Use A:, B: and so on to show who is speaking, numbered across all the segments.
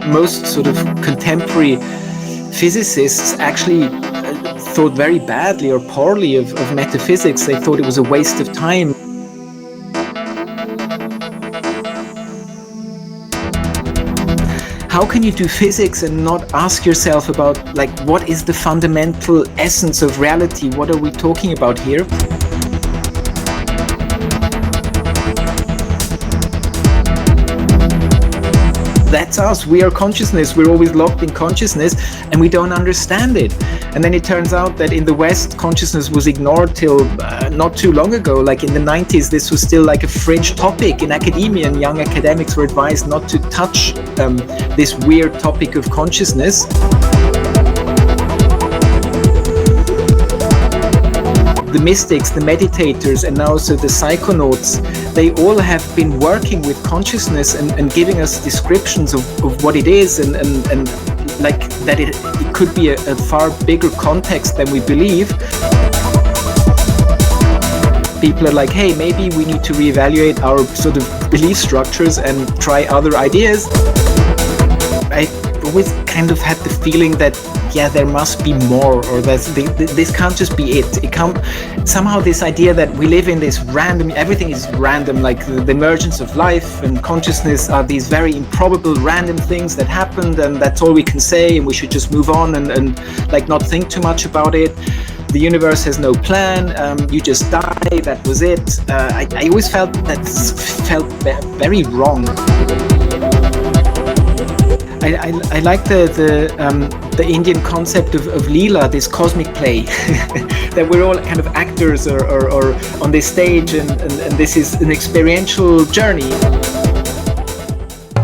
A: most sort of contemporary physicists actually thought very badly or poorly of metaphysics. They thought it was a waste of time. How can you do physics and not ask yourself about, like, what is the fundamental essence of reality? What are we talking about here? That's us. We are consciousness. We're always locked in consciousness and we don't understand it. And then it turns out that in the West, consciousness was ignored till not too long ago. Like in the 90s, this was still like a fringe topic in academia, and young academics were advised not to touch this weird topic of consciousness. The mystics, the meditators, and now also the psychonauts, they all have been working with consciousness and giving us descriptions of what it is, and like that it could be a far bigger context than we believe. People are like, hey, maybe we need to reevaluate our sort of belief structures and try other ideas. I always kind of had the feeling that, yeah, there must be more, or this can't just be it. It can't, somehow this idea that we live in this random, everything is random, like the emergence of life and consciousness are these very improbable random things that happened, and that's all we can say, and we should just move on and like not think too much about it. The universe has no plan, you just die, that was it. I always felt very wrong. I like the Indian concept of Leela, this cosmic play, that we're all kind of actors or on this stage, and this is an experiential journey.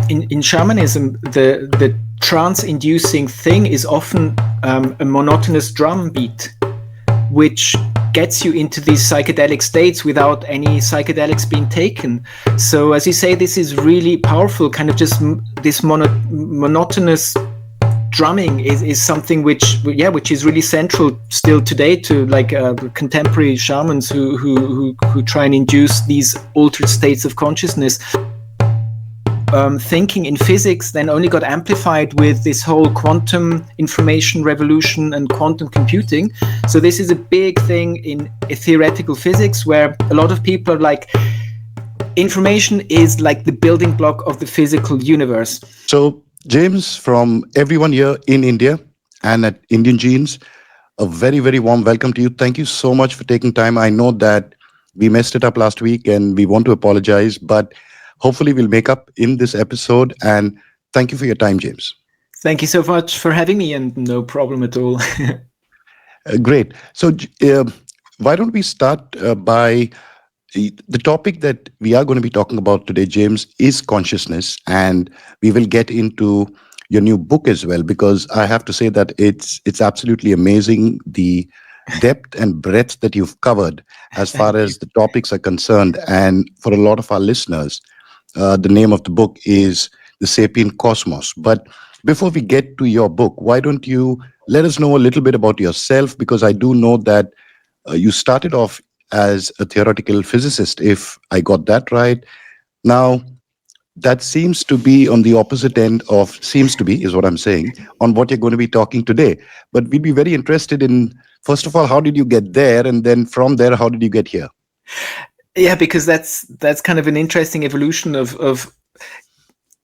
A: In shamanism, the trance-inducing thing is often a monotonous drum beat, which gets you into these psychedelic states without any psychedelics being taken. So as you say, this is really powerful, kind of just this monotonous drumming is something which is really central still today to like contemporary shamans who try and induce these altered states of consciousness. Thinking in physics then only got amplified with this whole quantum information revolution and quantum computing. So this is a big thing in theoretical physics, where a lot of people are like, information is like the building block of the physical universe.
B: So James, from everyone here in India and at Indian Genes, a very, very warm welcome to you. Thank you so much for taking time. I know that we messed it up last week and we want to apologize, but hopefully we'll make up in this episode, and thank you for your time, James.
A: Thank you so much for having me, and no problem at all.
B: Great. So why don't we start by the topic that we are going to be talking about today, James, is consciousness, and we will get into your new book as well, because I have to say that it's absolutely amazing, the depth and breadth that you've covered as far as the topics are concerned. And for a lot of our listeners, the name of the book is The Sapient Cosmos. But before we get to your book, why don't you let us know a little bit about yourself? Because I do know that you started off as a theoretical physicist, if I got that right. Now, that seems to be on the opposite end of, seems to be, is what I'm saying, on what you're going to be talking today. But we'd be very interested in, first of all, how did you get there? And then from there, how did you get here?
A: Yeah, because that's kind of an interesting evolution of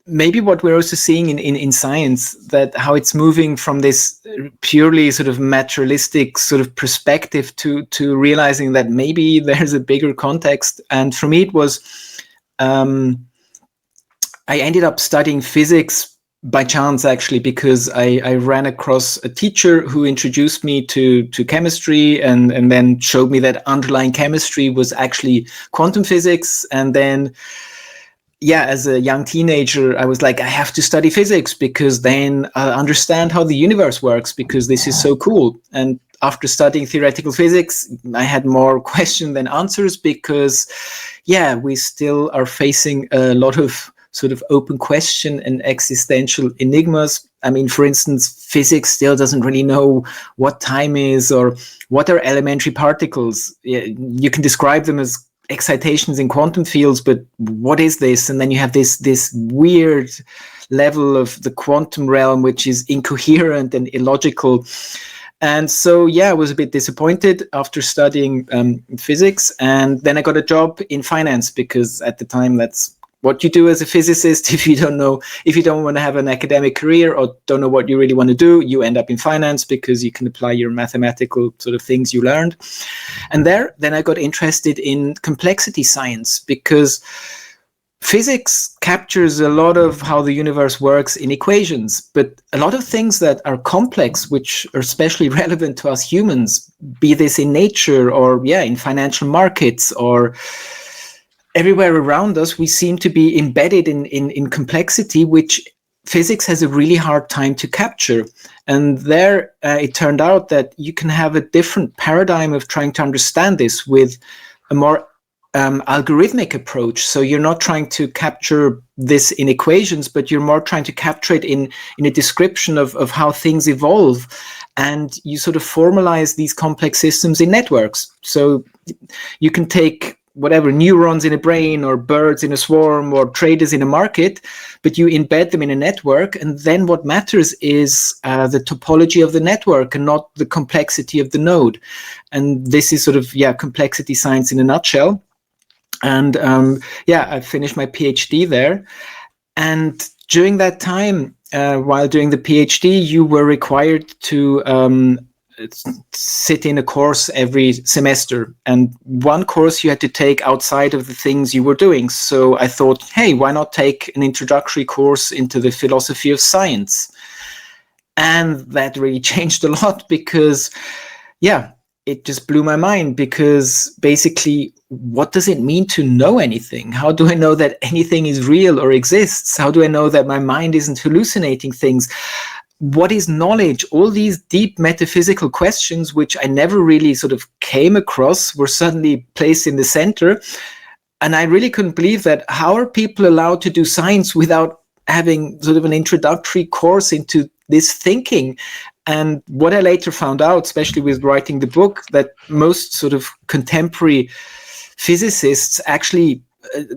A: maybe what we're also seeing in science, that how it's moving from this purely sort of materialistic sort of perspective to realizing that maybe there's a bigger context. And for me, it was, I ended up studying physics by chance, actually, because I ran across a teacher who introduced me to chemistry and then showed me that underlying chemistry was actually quantum physics. And then, yeah, as a young teenager, I was like, I have to study physics because then I'll understand how the universe works, because this is so cool. And after studying theoretical physics, I had more questions than answers, because, yeah, we still are facing a lot of sort of open question and existential enigmas. I mean, for instance, physics still doesn't really know what time is or what are elementary particles. You can describe them as excitations in quantum fields, but what is this? And then you have this weird, level of the quantum realm, which is incoherent and illogical. And so, yeah, I was a bit disappointed after studying physics. And then I got a job in finance, because at the time that's what you do as a physicist. If you don't want to have an academic career or don't know what you really want to do, you end up in finance, because you can apply your mathematical sort of things you learned. And then I got interested in complexity science, because physics captures a lot of how the universe works in equations, but a lot of things that are complex, which are especially relevant to us humans, be this in nature or in financial markets or everywhere around us, we seem to be embedded in complexity, which physics has a really hard time to capture. And there it turned out that you can have a different paradigm of trying to understand this with a more algorithmic approach. So you're not trying to capture this in equations, but you're more trying to capture it in a description of how things evolve. And you sort of formalize these complex systems in networks. So you can take whatever, neurons in a brain or birds in a swarm or traders in a market, but you embed them in a network. And then what matters is the topology of the network and not the complexity of the node. And this is sort of, complexity science in a nutshell. And I finished my PhD there. And during that time, while doing the PhD, you were required to sit in a course every semester, and one course you had to take outside of the things you were doing. So I thought, hey, why not take an introductory course into the philosophy of science? And that really changed a lot, because it just blew my mind, because basically, what does it mean to know anything? How do I know that anything is real or exists? How do I know that my mind isn't hallucinating things? What is knowledge? All these deep metaphysical questions, which I never really sort of came across, were suddenly placed in the center. And I really couldn't believe that. How are people allowed to do science without having sort of an introductory course into this thinking? And what I later found out, especially with writing the book, that most sort of contemporary physicists actually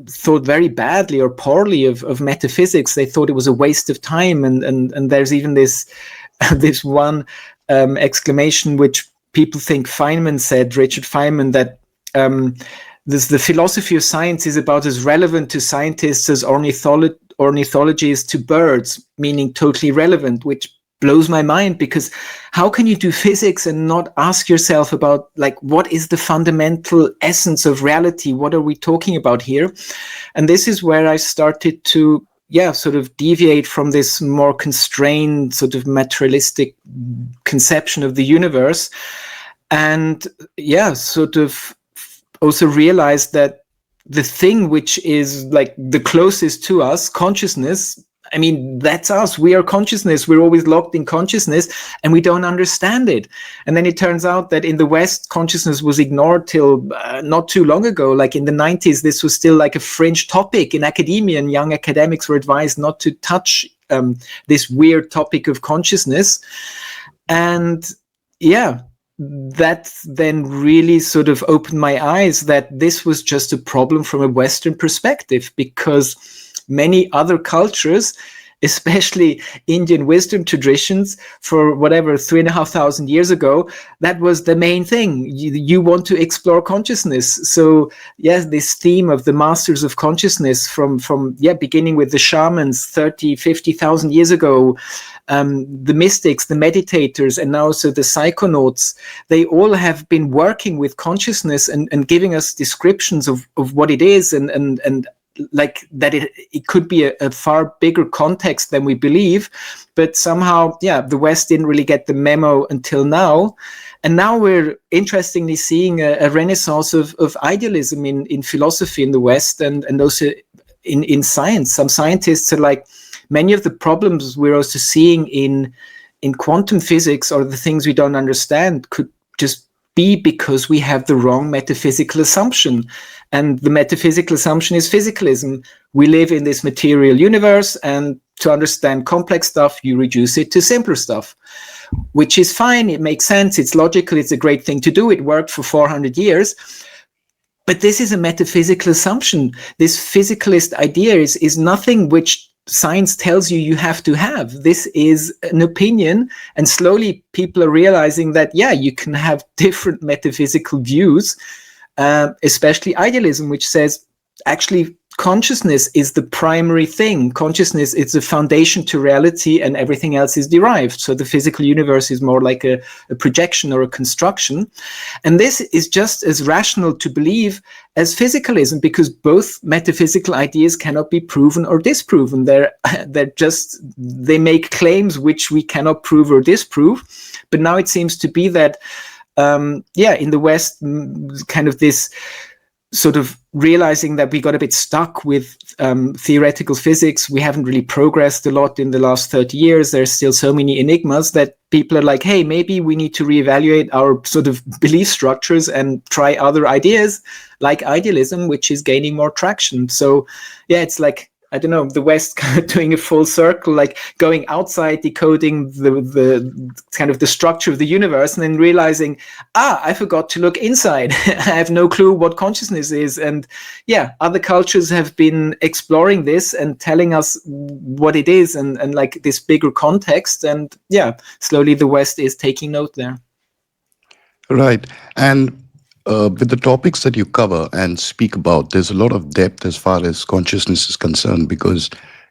A: thought very badly or poorly of metaphysics. They thought it was a waste of time. And there's even this one exclamation which people think Feynman said, Richard Feynman, that the philosophy of science is about as relevant to scientists as ornithology is to birds, meaning totally relevant, which blows my mind, because how can you do physics and not ask yourself about, like, what is the fundamental essence of reality? What are we talking about here? And this is where I started to sort of deviate from this more constrained sort of materialistic conception of the universe, and sort of also realized that the thing which is like the closest to us, consciousness, I mean, that's us. We are consciousness. We're always locked in consciousness, and we don't understand it. And then it turns out that in the West, consciousness was ignored till not too long ago. Like in the 90s, this was still like a fringe topic in academia, and young academics were advised not to touch this weird topic of consciousness. And that then really sort of opened my eyes that this was just a problem from a Western perspective, because many other cultures, especially Indian wisdom traditions, for whatever 3,500 years ago, that was the main thing. You want to explore consciousness. So yes, this theme of the masters of consciousness from beginning with the shamans 30, 50,000 years ago, the mystics, the meditators, and now also the psychonauts, they all have been working with consciousness and giving us descriptions of what it is, and like that it could be a far bigger context than we believe. But somehow, the West didn't really get the memo until now. And now we're interestingly seeing a renaissance of idealism in philosophy in the West, and also in science. Some scientists are like, many of the problems we're also seeing in quantum physics, or the things we don't understand, could just be because we have the wrong metaphysical assumption. And the metaphysical assumption is physicalism. We live in this material universe, and to understand complex stuff, you reduce it to simpler stuff, which is fine. It makes sense. It's logical. It's a great thing to do. It worked for 400 years. But this is a metaphysical assumption. This physicalist idea is nothing which science tells you have to have. This is an opinion, and slowly people are realizing that, yeah, you can have different metaphysical views, especially idealism, which says actually consciousness is the primary thing. Consciousness is the foundation to reality, and everything else is derived. So the physical universe is more like a projection or a construction. And this is just as rational to believe as physicalism, because both metaphysical ideas cannot be proven or disproven. They make claims which we cannot prove or disprove. But now it seems to be that, in the West, kind of this sort of realizing that we got a bit stuck with theoretical physics. We haven't really progressed a lot in the last 30 years. There's still so many enigmas that people are like, hey, maybe we need to reevaluate our sort of belief structures and try other ideas like idealism, which is gaining more traction. So yeah, it's like, I don't know, the West kind of doing a full circle, like going outside, decoding the kind of the structure of the universe, and then realizing, I forgot to look inside. I have no clue what consciousness is. And yeah, other cultures have been exploring this and telling us what it is, and like this bigger context. And yeah, slowly the West is taking note there.
B: Right. And with the topics that you cover and speak about, there's a lot of depth as far as consciousness is concerned, because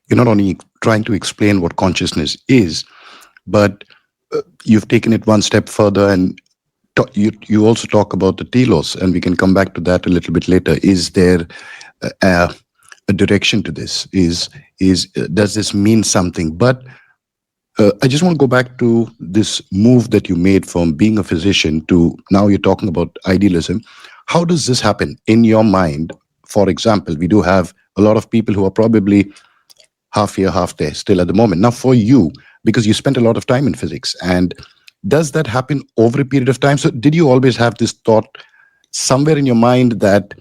B: you're not only trying to explain what consciousness is, but you've taken it one step further, and you also talk about the telos, and we can come back to that a little bit later. Is there a direction to this? Does this mean something? But I just want to go back to this move that you made from being a physician to now you're talking about idealism. How does this happen in your mind? For example, we do have a lot of people who are probably half here, half there still at the moment. Now for you, because you spent a lot of time in physics, and does that happen over a period of time? So did you always have this thought somewhere in your mind that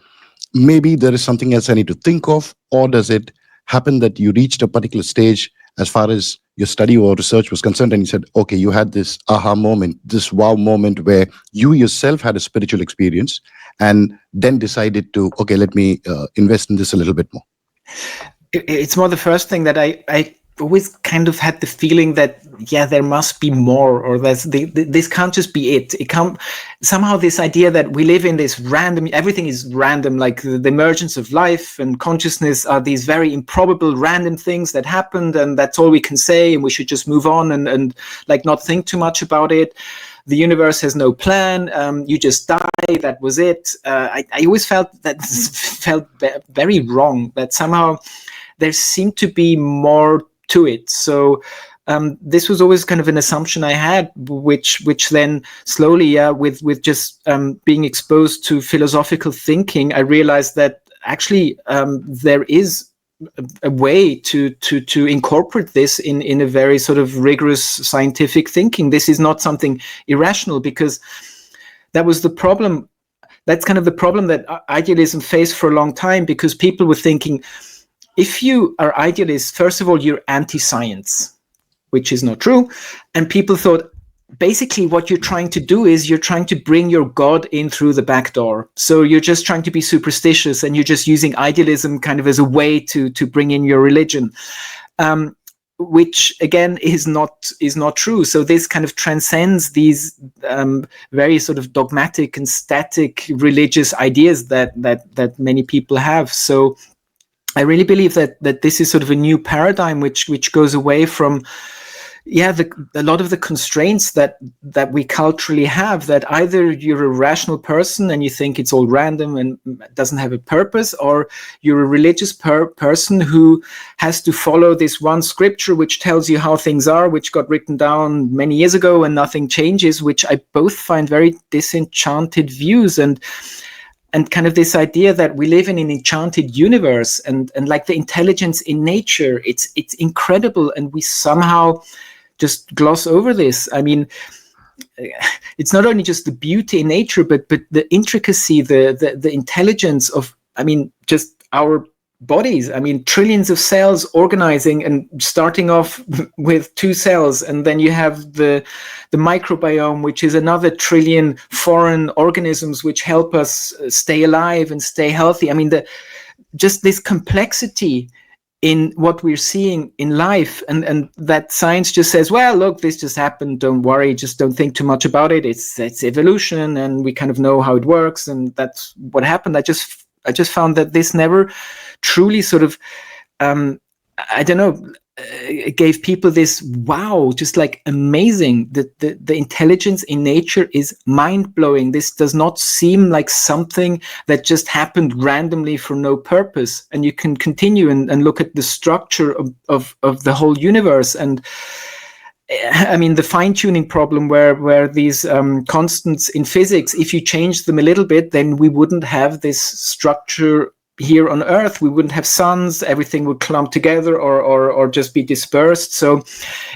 B: maybe there is something else I need to think of, or does it happen that you reached a particular stage as far as your study or research was concerned, and you said, okay, you had this aha moment, this wow moment where you yourself had a spiritual experience and then decided to, okay, let me invest in this a little bit more?
A: It's more the first thing that I always kind of had the feeling that, yeah, there must be more, or this can't just be it. It can't, somehow this idea that we live in this random, everything is random, like the emergence of life and consciousness are these very improbable random things that happened, and that's all we can say, and we should just move on and like not think too much about it. The universe has no plan. You just die. That was it. I always felt that very wrong, that somehow there seemed to be more to it. So this was always kind of an assumption I had, which then slowly, with just being exposed to philosophical thinking, I realized that actually there is a way to incorporate this in a very sort of rigorous scientific thinking. This is not something irrational, because that was the problem. That's kind of the problem that idealism faced for a long time, because people were thinking, if you are idealist, first of all, you're anti-science, which is not true. And people thought, basically what you're trying to do is you're trying to bring your God in through the back door. So you're just trying to be superstitious, and you're just using idealism kind of as a way to bring in your religion, which again is not true. So this kind of transcends these very sort of dogmatic and static religious ideas that many people have. So I really believe that this is sort of a new paradigm which goes away from a lot of the constraints that we culturally have, that either you're a rational person and you think it's all random and doesn't have a purpose, or you're a religious person who has to follow this one scripture which tells you how things are, which got written down many years ago and nothing changes, which I both find very disenchanted views. And kind of this idea that we live in an enchanted universe, and like the intelligence in nature, it's incredible, and we somehow just gloss over this. I mean, it's not only just the beauty in nature, but the intricacy, the intelligence of, I mean, just our bodies. I mean, trillions of cells organizing and starting off with 2 cells, and then you have the microbiome, which is another trillion foreign organisms which help us stay alive and stay healthy. I mean, just this complexity in what we're seeing in life, and that science just says, well, look, this just happened, don't worry, just don't think too much about it, it's evolution, and we kind of know how it works, and that's what happened. I just found that this never truly sort of I don't know, it gave people this, wow, just like amazing. The intelligence in nature is mind-blowing. This does not seem like something that just happened randomly for no purpose. And you can continue and look at the structure of the whole universe. And I mean, the fine-tuning problem where these constants in physics, if you change them a little bit, then we wouldn't have this structure here on Earth. We wouldn't have suns, everything would clump together or just be dispersed. So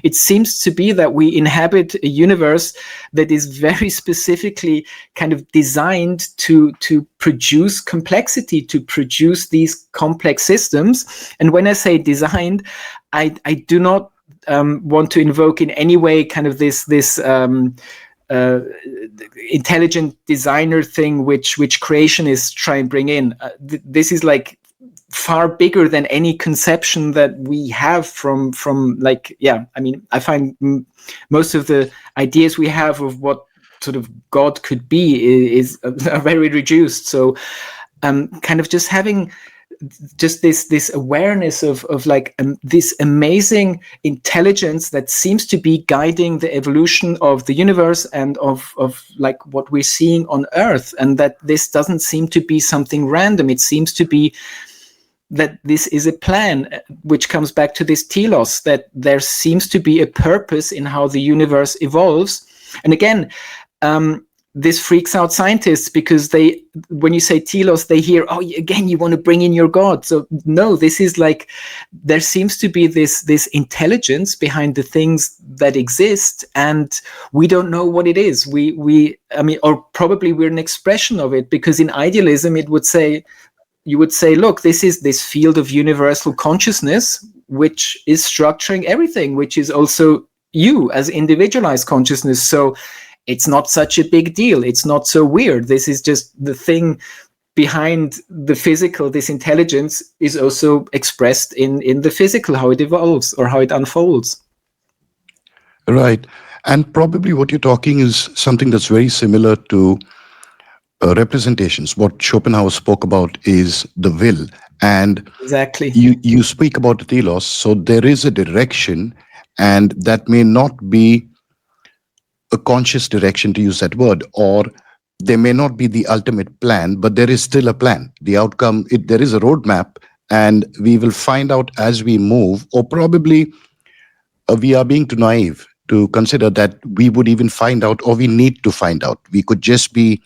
A: it seems to be that we inhabit a universe that is very specifically kind of designed to produce complexity, to produce these complex systems. And when I say designed, I do not want to invoke in any way kind of this intelligent designer thing which creationists try and bring in. This is like far bigger than any conception that we have from like, yeah, I mean, I find most of the ideas we have of what sort of God could be are very reduced. So kind of just having just this awareness of like this amazing intelligence that seems to be guiding the evolution of the universe and of like what we're seeing on Earth, and that this doesn't seem to be something random. It seems to be that this is a plan, which comes back to this telos, that there seems to be a purpose in how the universe evolves. And again, this freaks out scientists because when you say telos, they hear, oh, again, you want to bring in your God. So no, this is like, there seems to be this intelligence behind the things that exist, and we don't know what it is. I mean, or probably we're an expression of it, because in idealism, you would say, look, this is this field of universal consciousness, which is structuring everything, which is also you as individualized consciousness. So it's not such a big deal. It's not so weird. This is just the thing behind the physical. This intelligence is also expressed in the physical, how it evolves or how it unfolds.
B: Right. And probably what you're talking is something that's very similar to representations. What Schopenhauer spoke about is the will. And
A: exactly,
B: you speak about the telos. So there is a direction, and that may not be a conscious direction, to use that word, or there may not be the ultimate plan, but there is still a plan. The outcome, there is a roadmap, and we will find out as we move, or probably we are being too naive to consider that we would even find out, or we need to find out. We could just be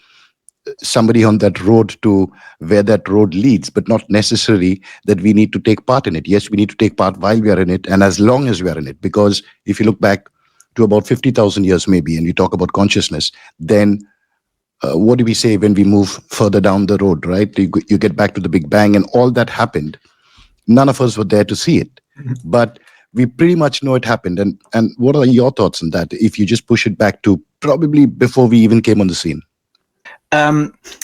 B: somebody on that road to where that road leads, but not necessarily that we need to take part in it. Yes, we need to take part while we are in it, and as long as we are in it, because if you look back to about 50,000 years maybe, and you talk about consciousness, then what do we say when we move further down the road, right? You get back to the Big Bang, and all that happened. None of us were there to see it, but we pretty much know it happened. And what are your thoughts on that, if you just push it back to probably before we even came on the scene?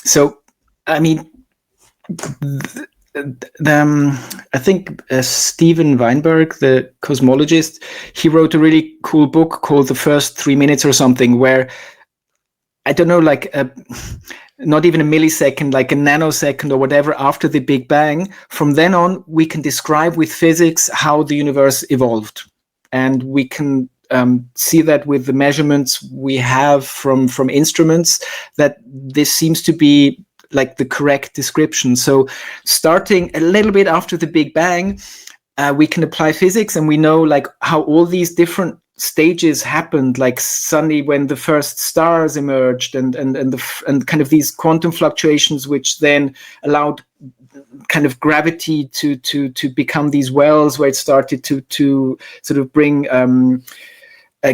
A: So, I mean, I think Steven Weinberg, the cosmologist, he wrote a really cool book called The First 3 Minutes or something, where, I don't know, like not even a millisecond, like a nanosecond or whatever after the Big Bang, from then on, we can describe with physics how the universe evolved. And we can see that with the measurements we have from instruments, that this seems to be like the correct description. So starting a little bit after the Big Bang, we can apply physics, and we know like how all these different stages happened, like suddenly when the first stars emerged, and kind of these quantum fluctuations, which then allowed kind of gravity to become these wells where it started to sort of bring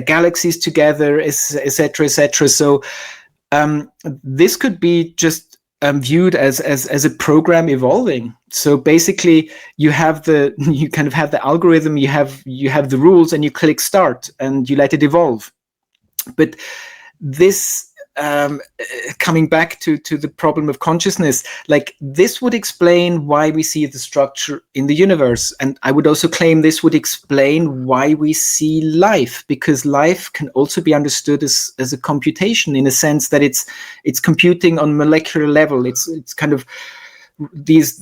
A: galaxies together, etc., etc. So this could be just viewed as a program evolving. So basically, you kind of have the algorithm, you have the rules, and you click start, and you let it evolve. But this coming back to the problem of consciousness, like this would explain why we see the structure in the universe. And I would also claim this would explain why we see life, because life can also be understood as a computation, in a sense that it's computing on molecular level. It's kind of these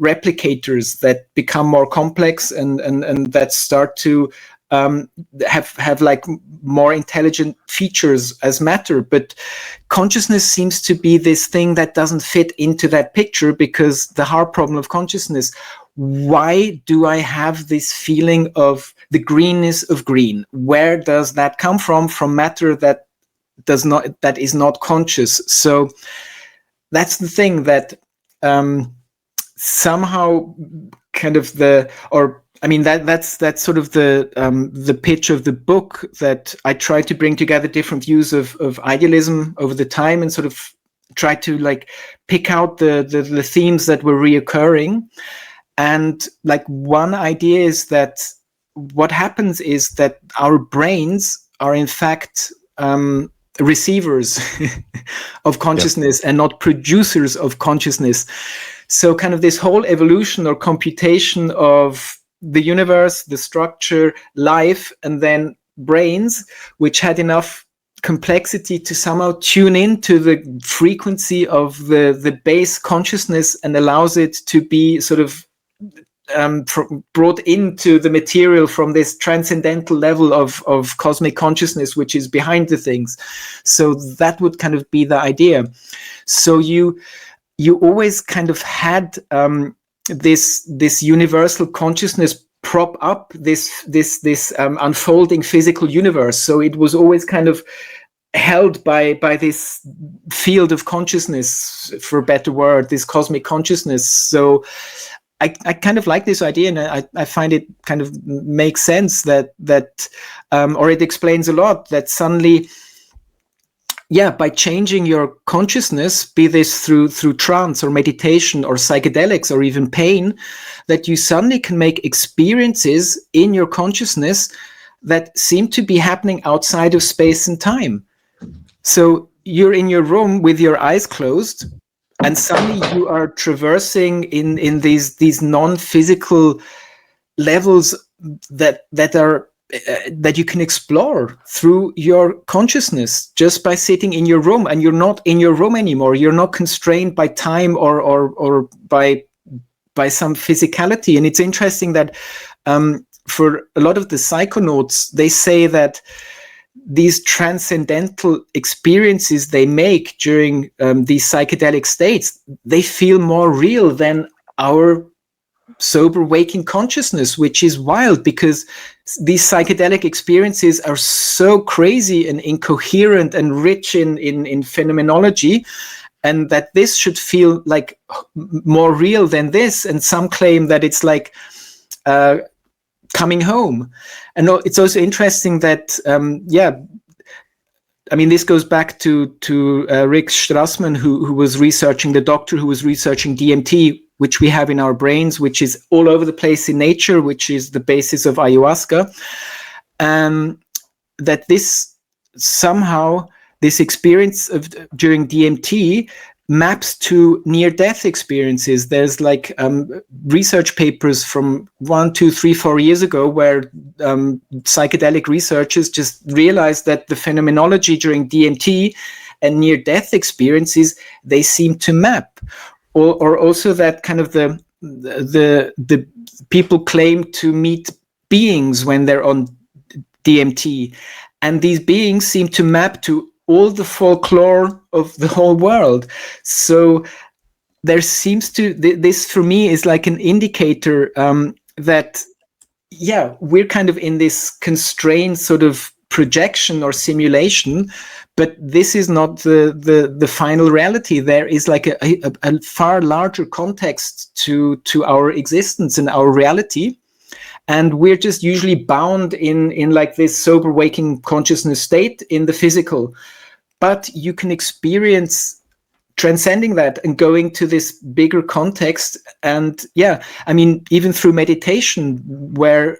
A: replicators that become more complex and that start to have like more intelligent features as matter. But consciousness seems to be this thing that doesn't fit into that picture, because the hard problem of consciousness: why do I have this feeling of the greenness of green? Where does that come from? From matter that is not conscious. So that's the thing that somehow kind of that's sort of the pitch of the book, that I try to bring together different views of idealism over the time, and sort of try to like pick out the themes that were reoccurring. And like one idea is that what happens is that our brains are in fact receivers of consciousness, and not producers of consciousness. So kind of this whole evolution or computation of the universe, the structure, life, and then brains, which had enough complexity to somehow tune into the frequency of the base consciousness, and allows it to be sort of brought into the material from this transcendental level of cosmic consciousness, which is behind the things. So that would kind of be the idea. So you always kind of had this universal consciousness prop up this unfolding physical universe. So it was always kind of held by this field of consciousness, for a better word, this cosmic consciousness. So I kind of like this idea, and I find it kind of makes sense that or it explains a lot, that suddenly, by changing your consciousness, be this through trance or meditation or psychedelics or even pain, that you suddenly can make experiences in your consciousness that seem to be happening outside of space and time. So you're in your room with your eyes closed, and suddenly you are traversing in these non-physical levels that you can explore through your consciousness, just by sitting in your room. And you're not in your room anymore. You're not constrained by time or by some physicality. And it's interesting that for a lot of the psychonauts, they say that these transcendental experiences they make during these psychedelic states, they feel more real than our sober waking consciousness, which is wild, because these psychedelic experiences are so crazy and incoherent and rich in phenomenology, and that this should feel like more real than this. And some claim that it's like coming home. And it's also interesting that this goes back to Rick Strassman, who was researching, the doctor who was researching DMT, which we have in our brains, which is all over the place in nature, which is the basis of ayahuasca. That this somehow, this experience of during DMT maps to near-death experiences. There's like research papers from 1, 2, 3, 4 years ago where psychedelic researchers just realized that the phenomenology during DMT and near-death experiences, they seem to map. Or also that kind of the people claim to meet beings when they're on DMT, and these beings seem to map to all the folklore of the whole world. So there seems to, this for me is like an indicator that we're kind of in this constrained sort of projection or simulation, but this is not the final reality. There is like a far larger context to our existence and our reality. And we're just usually bound in like this sober waking consciousness state in the physical. But you can experience transcending that and going to this bigger context. And even through meditation, where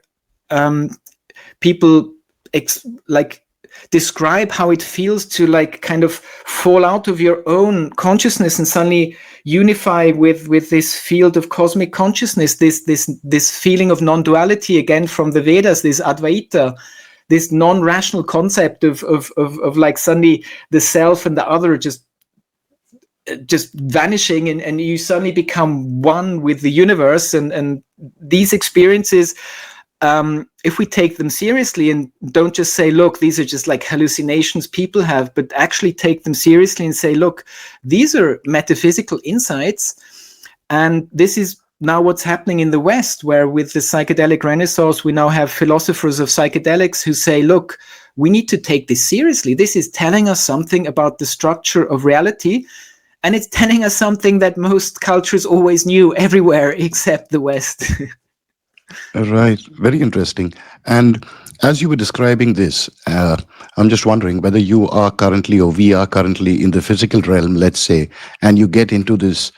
A: people describe how it feels to like kind of fall out of your own consciousness and suddenly unify with this field of cosmic consciousness, this feeling of non-duality, again from the Vedas, this Advaita, this non-rational concept of like suddenly the self and the other just vanishing, and you suddenly become one with the universe. And these experiences, if we take them seriously and don't just say, look, these are just like hallucinations people have, but actually take them seriously and say, look, these are metaphysical insights. And this is now what's happening in the West, where with the psychedelic renaissance, we now have philosophers of psychedelics who say, look, we need to take this seriously. This is telling us something about the structure of reality. And it's telling us something that most cultures always knew everywhere except the West.
B: Right. Very interesting. And as you were describing this, I'm just wondering whether you are currently, or we are currently in the physical realm, let's say, and you get into this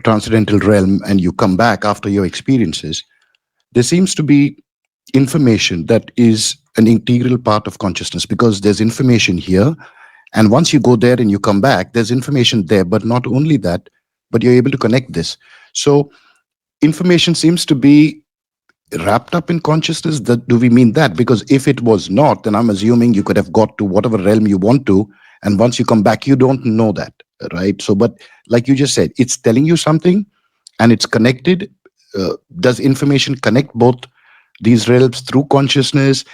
B: transcendental realm and you come back after your experiences. There seems to be information that is an integral part of consciousness, because there's information here. And once you go there and you come back, there's information there. But not only that, but you're able to connect this. So information seems to be wrapped up in consciousness. That, do we mean that? Because if it was not, then I'm assuming you could have got to whatever realm you want to, and once you come back, you don't know that, right? So, but like you just said, it's telling you something, and it's connected. Does information connect both these realms through consciousness?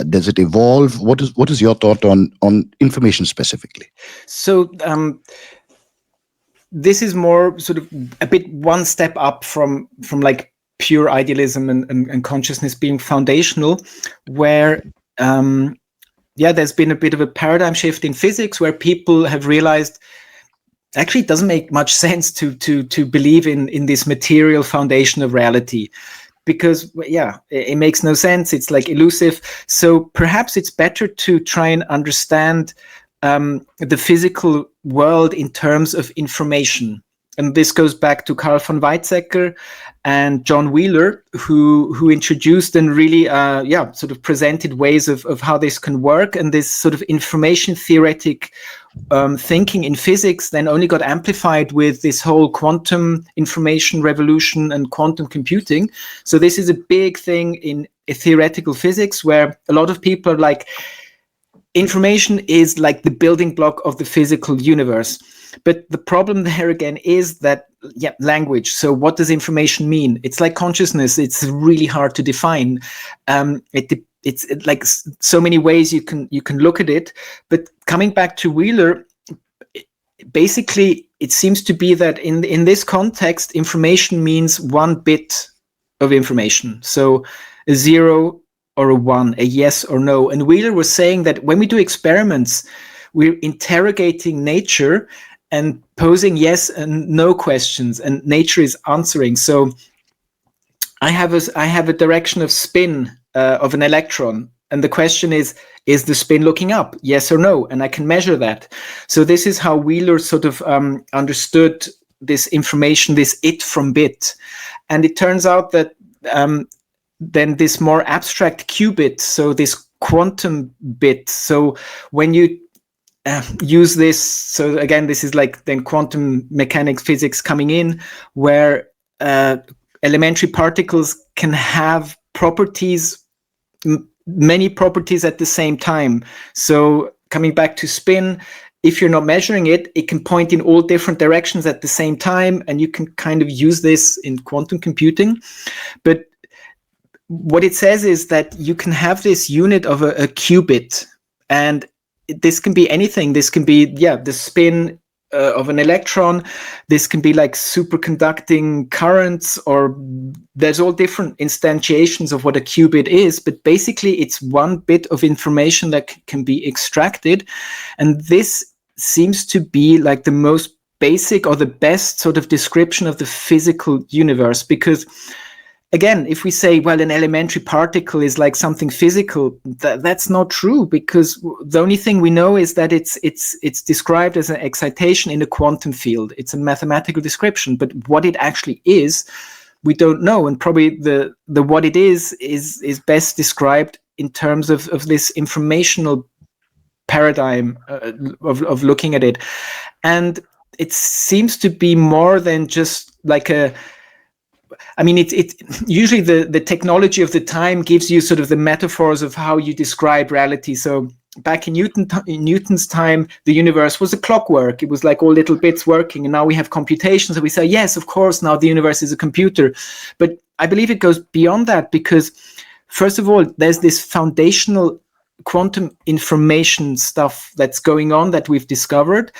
B: Does it evolve? What is your thought on information specifically?
A: So this is more sort of a bit one step up from like pure idealism and consciousness being foundational, where there's been a bit of a paradigm shift in physics, where people have realized actually it doesn't make much sense to believe in this material foundation of reality, because it makes no sense. It's like elusive. So perhaps it's better to try and understand the physical world in terms of information. And this goes back to Carl von Weizsäcker and John Wheeler, who introduced and really sort of presented ways of how this can work. And this sort of information theoretic thinking in physics then only got amplified with this whole quantum information revolution and quantum computing. So this is a big thing in theoretical physics, where a lot of people are like, information is like the building block of the physical universe. But the problem there again is that, language. So what does information mean? It's like consciousness. It's really hard to define. It's like so many ways you can look at it. But coming back to Wheeler, basically it seems to be that in this context, information means one bit of information. So a 0 or a 1, a yes or no. And Wheeler was saying that when we do experiments, we're interrogating nature and posing yes and no questions, and nature is answering. So I have a direction of spin of an electron, and the question is the spin looking up, yes or no? And I can measure that. So this is how Wheeler sort of understood this information, this it from bit. And it turns out that then this more abstract qubit, so this quantum bit. So when you use this, so again, this is like then quantum mechanics physics coming in, where elementary particles can have properties, many properties at the same time. So coming back to spin, if you're not measuring it, it can point in all different directions at the same time, and you can kind of use this in quantum computing. But what it says is that you can have this unit of a qubit, and this can be anything. This can be, the spin of an electron. This can be like superconducting currents, or there's all different instantiations of what a qubit is. But basically, it's one bit of information that can be extracted. And this seems to be like the most basic or the best sort of description of the physical universe, because again, if we say, well, an elementary particle is like something physical, that's not true, because the only thing we know is that it's described as an excitation in a quantum field. It's a mathematical description, but what it actually is, we don't know. And probably the what it is best described in terms of this informational paradigm of looking at it. And it seems to be more than just like it usually the technology of the time gives you sort of the metaphors of how you describe reality. So back in Newton's time, the universe was a clockwork. It was like all little bits working. And now we have computations, and we say, yes, of course, now the universe is a computer. But I believe it goes beyond that, because first of all, there's this foundational quantum information stuff that's going on that we've discovered.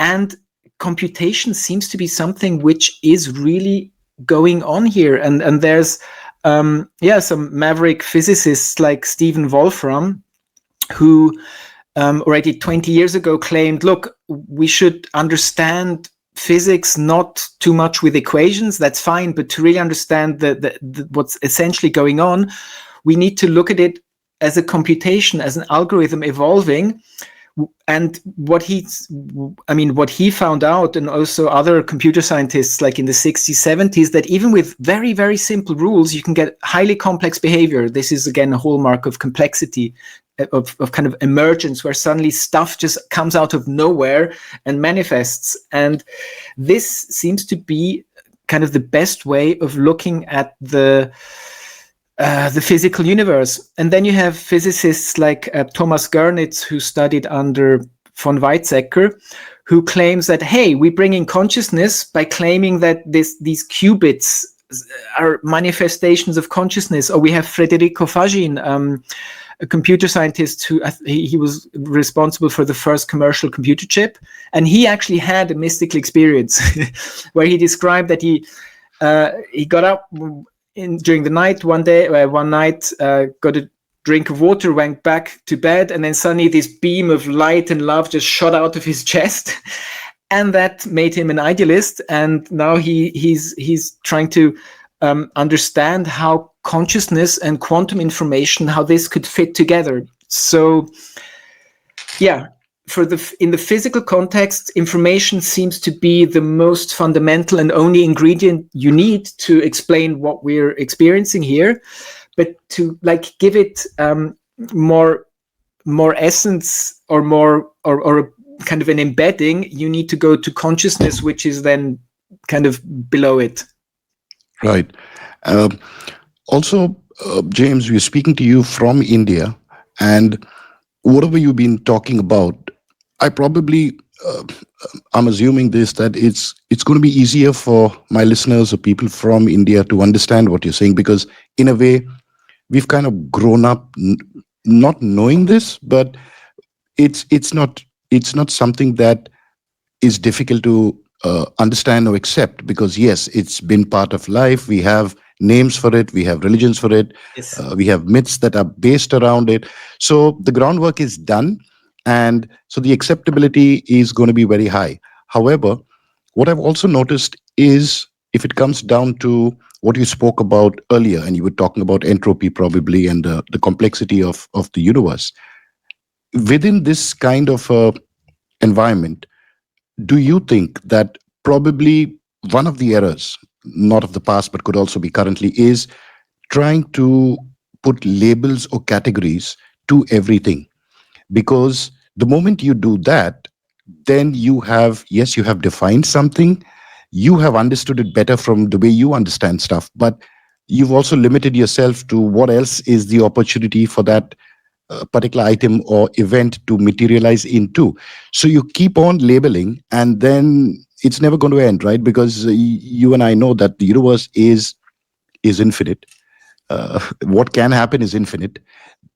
A: And computation seems to be something which is really going on here. And there's some maverick physicists like Stephen Wolfram, who already 20 years ago claimed, look, we should understand physics not too much with equations, that's fine, but to really understand what's essentially going on, we need to look at it as a computation, as an algorithm evolving. And what he found out, and also other computer scientists like in the 60s, 70s, that even with very, very simple rules, you can get highly complex behavior. This is, again, a hallmark of complexity, of kind of emergence, where suddenly stuff just comes out of nowhere and manifests. And this seems to be kind of the best way of looking at the physical universe. And then you have physicists like Thomas Gernitz, who studied under von Weizsäcker, who claims that, hey, we bring in consciousness by claiming that these qubits are manifestations of consciousness. Or we have Federico Fagin, a computer scientist who he was responsible for the first commercial computer chip. And he actually had a mystical experience where he described that he got up during the night one night, got a drink of water, went back to bed, and then suddenly this beam of light and love just shot out of his chest, and that made him an idealist. And now he's trying to understand how consciousness and quantum information, how this could fit together. So, yeah. In the physical context, information seems to be the most fundamental and only ingredient you need to explain what we're experiencing here. But to give it more essence or more or kind of an embedding, you need to go to consciousness, which is then kind of below it.
B: Right. Also, James, we're speaking to you from India, and whatever you've been talking about, I probably, I'm assuming that it's going to be easier for my listeners or people from India to understand what you're saying, because in a way, we've kind of grown up not knowing this, but it's not something that is difficult to understand or accept, because yes, it's been part of life. We have names for it, we have religions for it,
A: yes.
B: We have myths that are based around it. So the groundwork is done. And so the acceptability is going to be very high. However, what I've also noticed is, if it comes down to what you spoke about earlier, and you were talking about entropy probably, and the complexity of the universe, within this kind of environment, do you think that probably one of the errors, not of the past, but could also be currently, is trying to put labels or categories to everything? Because the moment you do that, then you have defined something, you have understood it better from the way you understand stuff, but you've also limited yourself to what else is the opportunity for that particular item or event to materialize into. So you keep on labeling, and then it's never going to end, right? Because you and I know that the universe is infinite. What can happen is infinite.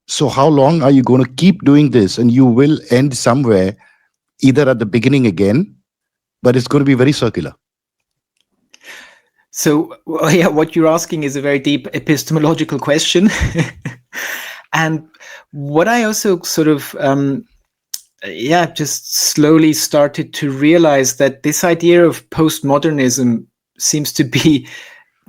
B: So how long are you going to keep doing this? And you will end somewhere, either at the beginning again, but it's going to be very circular.
A: So, yeah, what you're asking is a very deep epistemological question. And what I also sort of, just slowly started to realize, that this idea of postmodernism seems to be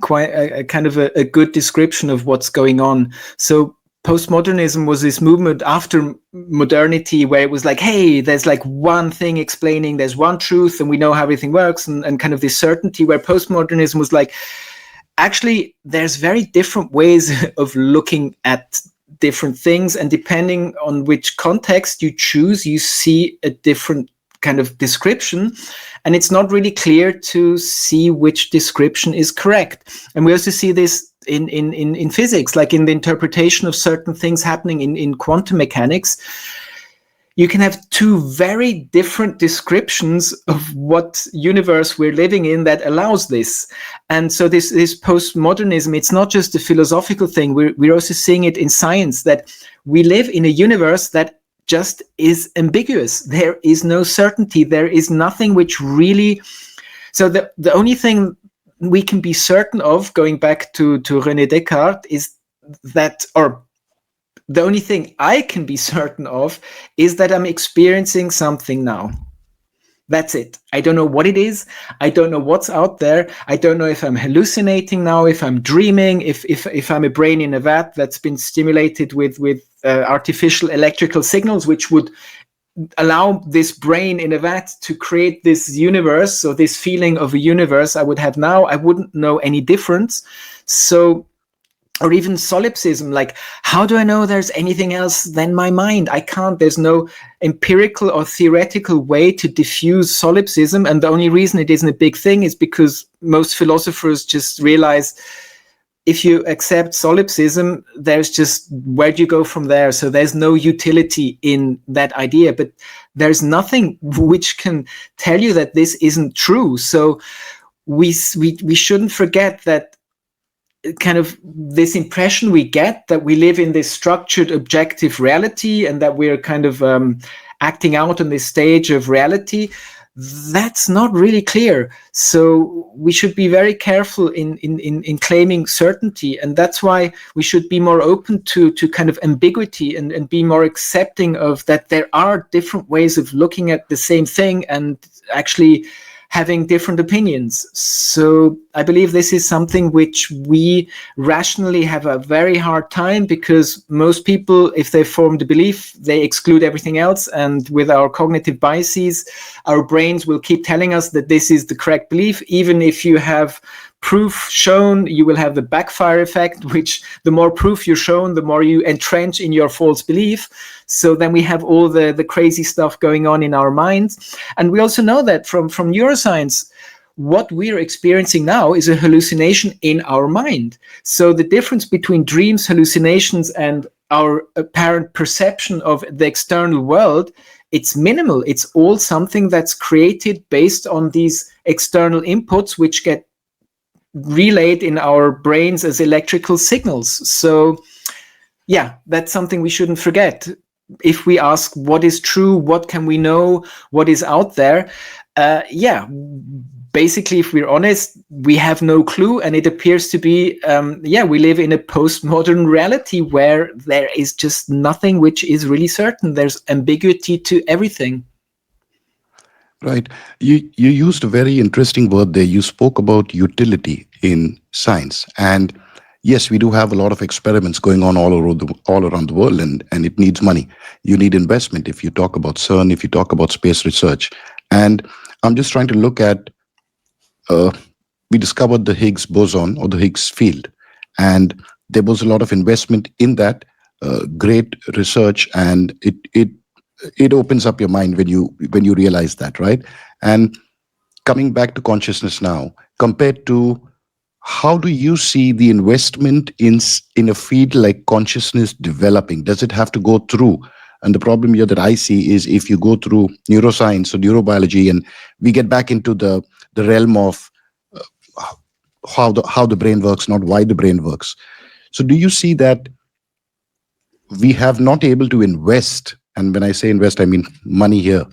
A: quite a kind of a good description of what's going on. So postmodernism was this movement after modernity, where it was like, hey, there's like one thing explaining, there's one truth, and we know how everything works, and kind of this certainty, where postmodernism was like, actually, there's very different ways of looking at different things, and depending on which context you choose, you see a different kind of description, and it's not really clear to see which description is correct. And we also see this in physics, like in the interpretation of certain things happening in quantum mechanics. You can have two very different descriptions of what universe we're living in that allows this. And so this postmodernism, it's not just a philosophical thing. We're also seeing it in science, that we live in a universe that just is ambiguous. There is no certainty. There is nothing which really... So the only thing we can be certain of, going back to René Descartes, is that, or the only thing I can be certain of, is that I'm experiencing something now. That's it. I don't know what it is. I don't know what's out there. I don't know if I'm hallucinating now, if I'm dreaming, if I'm a brain in a vat that's been stimulated with artificial electrical signals, which would allow this brain in a vat to create this universe. So this feeling of a universe I would have now, I wouldn't know any difference. So, or even solipsism, like, how do I know there's anything else than my mind? I can't. There's no empirical or theoretical way to diffuse solipsism. And the only reason it isn't a big thing is because most philosophers just realize, if you accept solipsism, there's just, where do you go from there? So there's no utility in that idea, but there's nothing which can tell you that this isn't true. So we shouldn't forget that kind of this impression we get that we live in this structured objective reality and that we're kind of acting out on this stage of reality. That's not really clear. So we should be very careful in claiming certainty. And that's why we should be more open to kind of ambiguity and be more accepting of that there are different ways of looking at the same thing and actually having different opinions. So I believe this is something which we rationally have a very hard time, because most people, if they formed a belief, they exclude everything else. And with our cognitive biases, our brains will keep telling us that this is the correct belief. Even if you have proof shown, you will have the backfire effect, which the more proof you're shown, the more you entrench in your false belief. So then we have all the crazy stuff going on in our minds. And we also know that from neuroscience, what we're experiencing now is a hallucination in our mind. So the difference between dreams, hallucinations, and our apparent perception of the external world, it's minimal. It's all something that's created based on these external inputs, which get relayed in our brains as electrical signals. So yeah, that's something we shouldn't forget. If we ask what is true, what can we know, what is out there, basically, if we're honest, we have no clue. And it appears to be, we live in a postmodern reality where there is just nothing which is really certain. There's ambiguity to everything.
B: Right. You used a very interesting word there. You spoke about utility in science. And yes, we do have a lot of experiments going on all around the world, and it needs money. You need investment if you talk about CERN, if you talk about space research. And I'm just trying to look at, we discovered the Higgs boson, or the Higgs field. And there was a lot of investment in that, great research, and it opens up your mind when you realize that, right? And coming back to consciousness now, compared to, how do you see the investment in a field like consciousness developing? Does it have to go through? And the problem here that I see is, if you go through neuroscience or neurobiology, and we get back into the realm of how the brain works, not why the brain works. So do you see that we have not able to invest, and when I say invest, I mean money here,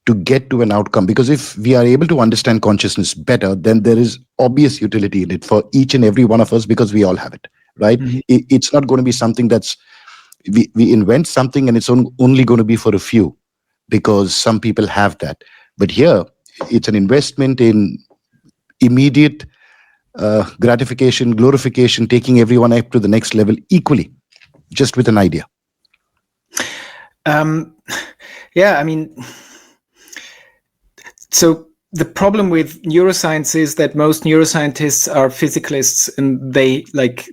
B: to get to an outcome? Because if we are able to understand consciousness better, then there is obvious utility in it for each and every one of us, because we all have it, right?
A: Mm-hmm.
B: It's not going to be something that's, we invent something and it's only going to be for a few, because some people have that. But here, it's an investment in immediate gratification, glorification, taking everyone up to the next level equally, just with an idea.
A: I mean, so the problem with neuroscience is that most neuroscientists are physicalists, and they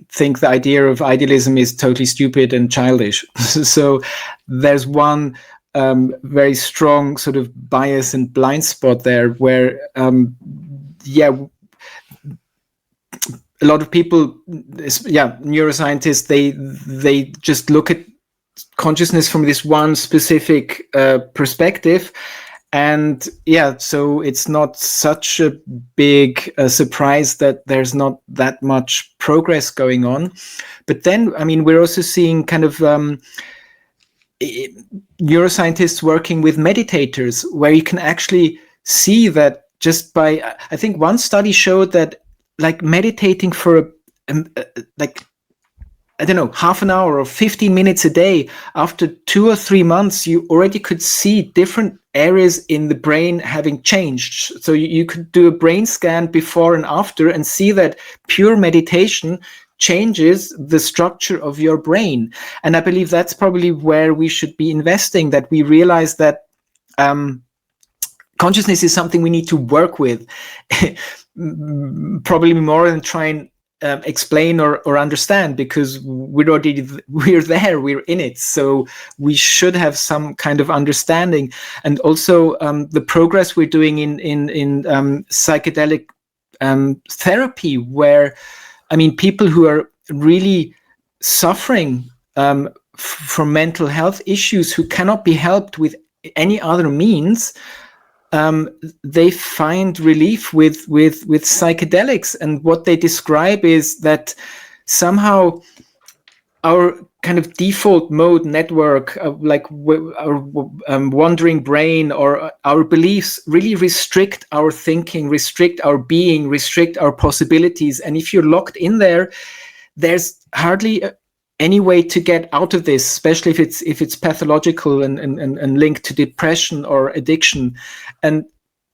A: think the idea of idealism is totally stupid and childish. So there's one very strong sort of bias and blind spot there, where a lot of people, neuroscientists, they just look at consciousness from this one specific perspective. And so it's not such a big surprise that there's not that much progress going on. But then, I mean, we're also seeing kind of neuroscientists working with meditators, where you can actually see that just by, I think one study showed that meditating for I don't know, half an hour or 15 minutes a day, after 2 or 3 months, you already could see different areas in the brain having changed. So you could do a brain scan before and after and see that pure meditation changes the structure of your brain. And I believe that's probably where we should be investing, that we realize that consciousness is something we need to work with, probably more than try and explain or understand, because we're there, we're in it. So we should have some kind of understanding. And also the progress we're doing in psychedelic therapy, where, I mean, people who are really suffering from mental health issues, who cannot be helped with any other means, they find relief with psychedelics. And what they describe is that somehow our kind of default mode network, our wandering brain or our beliefs, really restrict our thinking, restrict our being, restrict our possibilities. And if you're locked in there, there's hardly any way to get out of this, especially if it's pathological and linked to depression or addiction. And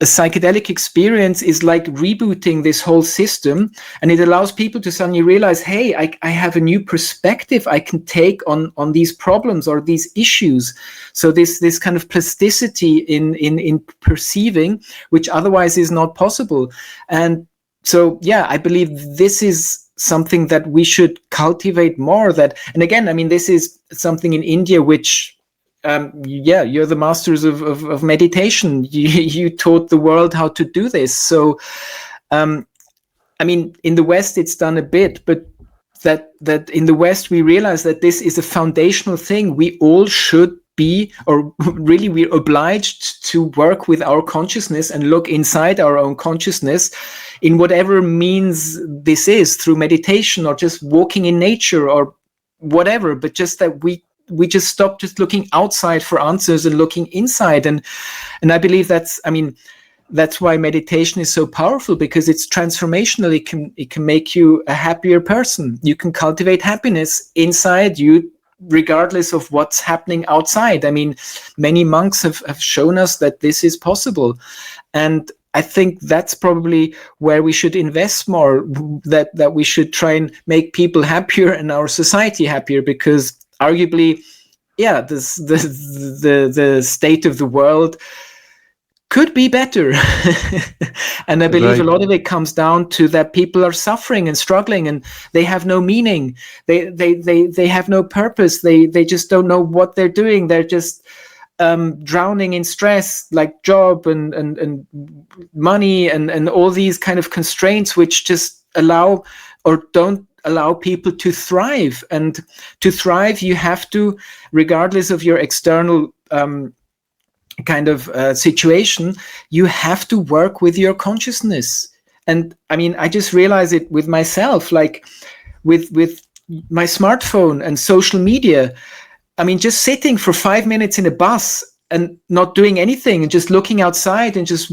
A: a psychedelic experience is like rebooting this whole system, and it allows people to suddenly realize, hey, I have a new perspective I can take on these problems or these issues. So this kind of plasticity in perceiving, which otherwise is not possible. And so, I believe this is something that we should cultivate more. And again, I mean, this is something in India, which, you're the masters of meditation. You taught the world how to do this. So, I mean, in the West, it's done a bit, but that in the West, we realize that this is a foundational thing. We all should be, or really we're obliged to work with our consciousness and look inside our own consciousness in whatever means this is, through meditation or just walking in nature or whatever, but just that we just stop just looking outside for answers and looking inside. And I believe that's why meditation is so powerful, because it's transformational. It can make you a happier person. You can cultivate happiness inside you, regardless of what's happening outside. I mean, many monks have shown us that this is possible. And I think that's probably where we should invest more, that we should try and make people happier and our society happier, because arguably, the state of the world could be better. And I believe a lot of it comes down to that people are suffering and struggling, and they have no meaning. They have no purpose. They just don't know what they're doing. They're just drowning in stress, like job and money and all these kind of constraints, which just allow or don't allow people to thrive. And to thrive, you have to, regardless of your external kind of situation, you have to work with your consciousness. And I mean, I just realize it with myself, like with my smartphone and social media. I mean, just sitting for 5 minutes in a bus and not doing anything and just looking outside and just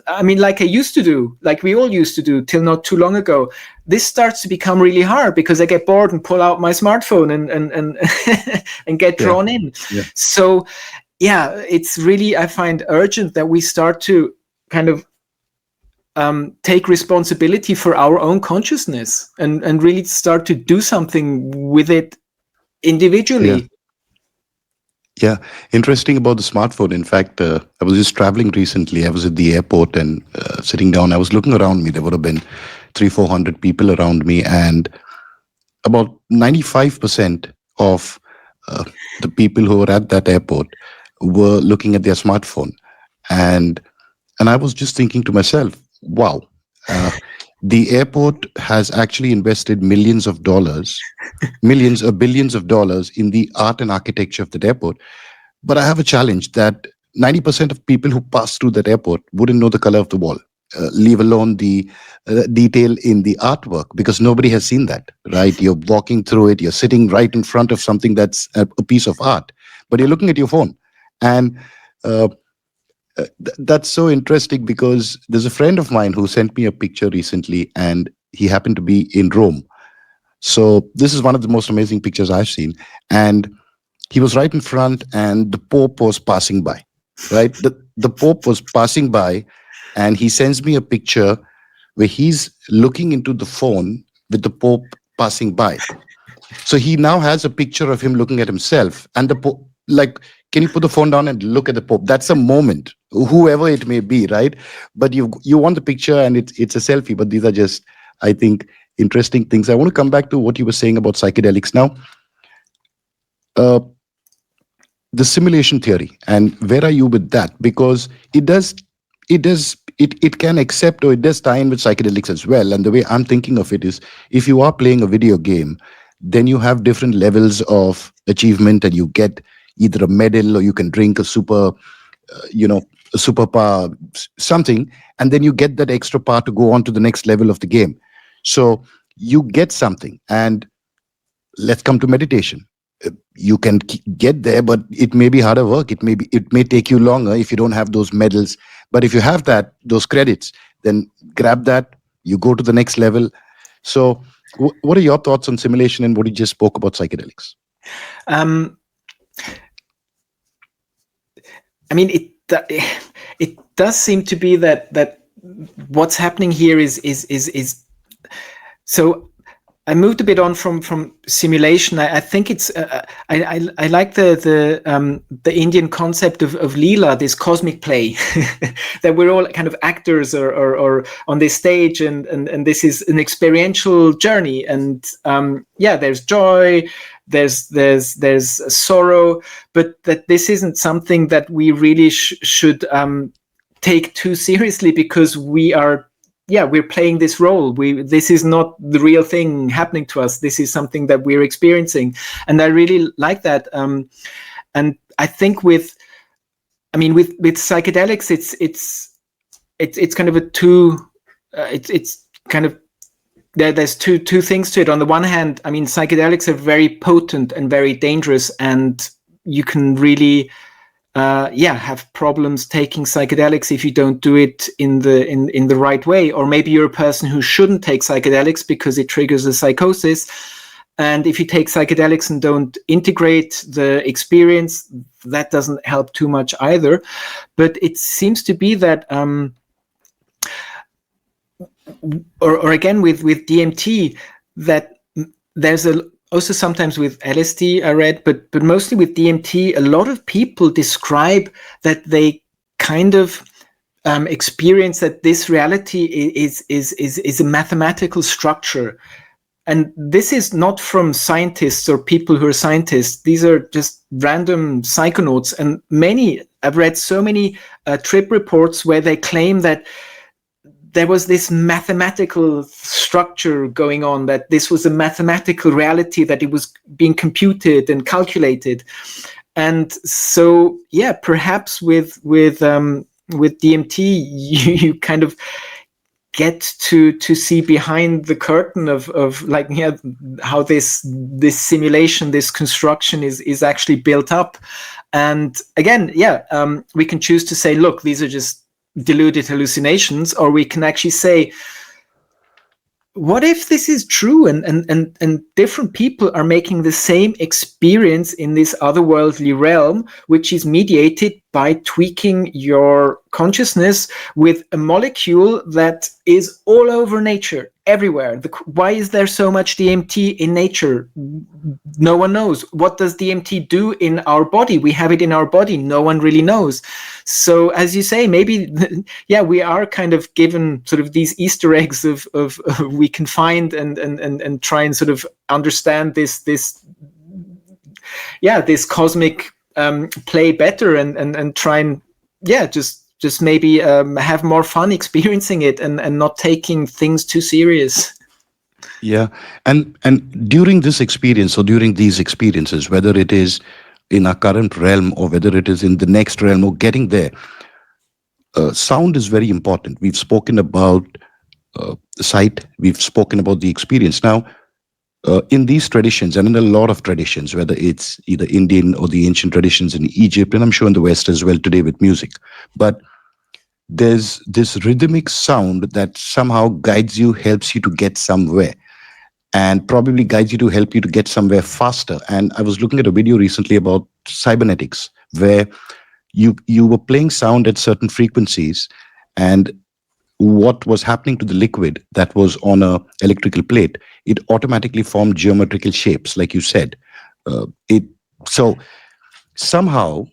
A: I mean, like I used to do, like we all used to do till not too long ago. This starts to become really hard because I get bored and pull out my smartphone and and get drawn in. Yeah. So it's really, I find urgent that we start to kind of take responsibility for our own consciousness and really start to do something with it individually.
B: Yeah, interesting about the smartphone. In fact, I was just traveling recently. I was at the airport and sitting down. I was looking around me. There would have been 300-400 people around me, and about 95% of the people who were at that airport were looking at their smartphone. And I was just thinking to myself, wow, uh, the airport has actually invested millions of dollars, millions or billions of dollars in the art and architecture of that airport. But I have a challenge that 90% of people who pass through that airport wouldn't know the color of the wall, leave alone the detail in the artwork, because nobody has seen that, right? You're walking through it, you're sitting right in front of something that's a piece of art, but you're looking at your phone. And uh, that's so interesting because there's a friend of mine who sent me a picture recently, and he happened to be in Rome. So this is one of the most amazing pictures I've seen. And he was right in front, and the Pope was passing by, right? The Pope was passing by, and he sends me a picture where he's looking into the phone with the Pope passing by. So he now has a picture of him looking at himself, and the Pope, like, can you put the phone down and look at the Pope? That's a moment, whoever it may be, right? But you want the picture, and it's a selfie. But these are just, I think, interesting things. I want to come back to what you were saying about psychedelics now. Uh, the simulation theory, and where are you with that? Because it can accept, or it does tie in with psychedelics as well. And the way I'm thinking of it is, if you are playing a video game, then you have different levels of achievement, and you get either a medal, or you can drink a super a superpower, something, and then you get that extra power to go on to the next level of the game. So you get something. And let's come to meditation. You can get there, but it may be harder work. It may take you longer if you don't have those medals. But if you have those credits, then grab that. You go to the next level. So, what are your thoughts on simulation and what you just spoke about psychedelics?
A: I mean, it does seem to be that what's happening here is so. I moved a bit on from simulation. I think it's I like the Indian concept of Leela, this cosmic play, that we're all kind of actors or on this stage, and this is an experiential journey. And there's joy, there's sorrow, but that this isn't something that we really should take too seriously, because we're playing this role. This is not the real thing happening to us. This is something that we're experiencing, and I really like that. And I think with psychedelics, it's kind of a two. It's kind of there's two things to it. On the one hand, I mean, psychedelics are very potent and very dangerous, and you can really have problems taking psychedelics if you don't do it in the right way. Or maybe you're a person who shouldn't take psychedelics because it triggers a psychosis. And if you take psychedelics and don't integrate the experience, that doesn't help too much either. But it seems to be that, or again with DMT, that there's also sometimes with LSD I read, but mostly with DMT, a lot of people describe that they kind of experience that this reality is a mathematical structure. And this is not from scientists or people who are scientists. These are just random psychonauts. And I've read so many trip reports where they claim that there was this mathematical structure going on, that this was a mathematical reality, that it was being computed and calculated. And so, perhaps with DMT, you kind of get to see behind the curtain of how this simulation, this construction is actually built up. And again, we can choose to say, look, these are just deluded hallucinations, or we can actually say, what if this is true, and different people are making the same experience in this otherworldly realm, which is mediated by tweaking your consciousness with a molecule that is all over nature, everywhere. Why is there so much DMT in nature? No one knows. What does DMT do in our body? We have it in our body. No one really knows. So as you say, maybe, yeah, we are kind of given sort of these Easter eggs of we can find and try and sort of understand this cosmic play better and try and just maybe have more fun experiencing it and not taking things too serious.
B: Yeah, and during this experience or during these experiences, whether it is in our current realm or whether it is in the next realm or getting there, sound is very important. We've spoken about sight, we've spoken about the experience. Now, in these traditions and in a lot of traditions, whether it's either Indian or the ancient traditions in Egypt, and I'm sure in the West as well today with music, but there's this rhythmic sound that somehow guides you, helps you to get somewhere, and probably guides you to help you to get somewhere faster. And I was looking at a video recently about cybernetics, where you were playing sound at certain frequencies, and what was happening to the liquid that was on a electrical plate, it automatically formed geometrical shapes, like you said. So somehow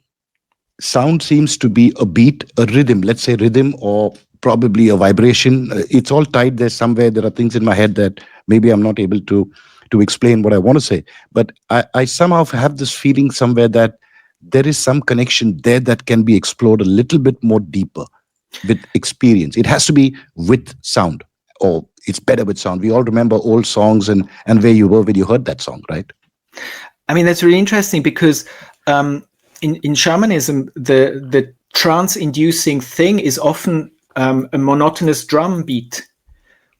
B: sound seems to be a beat, a rhythm, let's say rhythm, or probably a vibration. It's all tied there somewhere. There are things in my head that maybe I'm not able to explain what I want to say, but I somehow have this feeling somewhere that there is some connection there that can be explored a little bit more deeper with experience. It has to be with sound, or it's better with sound. We all remember old songs and where you were when you heard that song, right?
A: I mean, that's really interesting because in shamanism, the trance-inducing thing is often a monotonous drum beat,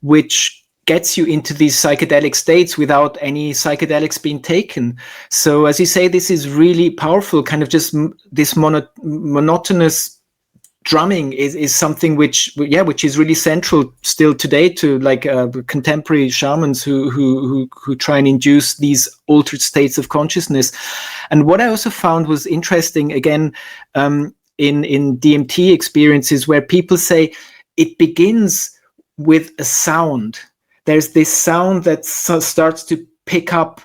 A: which gets you into these psychedelic states without any psychedelics being taken. So as you say, this is really powerful, kind of just this monotonous drumming is something which is really central still today to like contemporary shamans who try and induce these altered states of consciousness. And what I also found was interesting, again, in DMT experiences, where people say it begins with a sound. There's this sound that starts to pick up,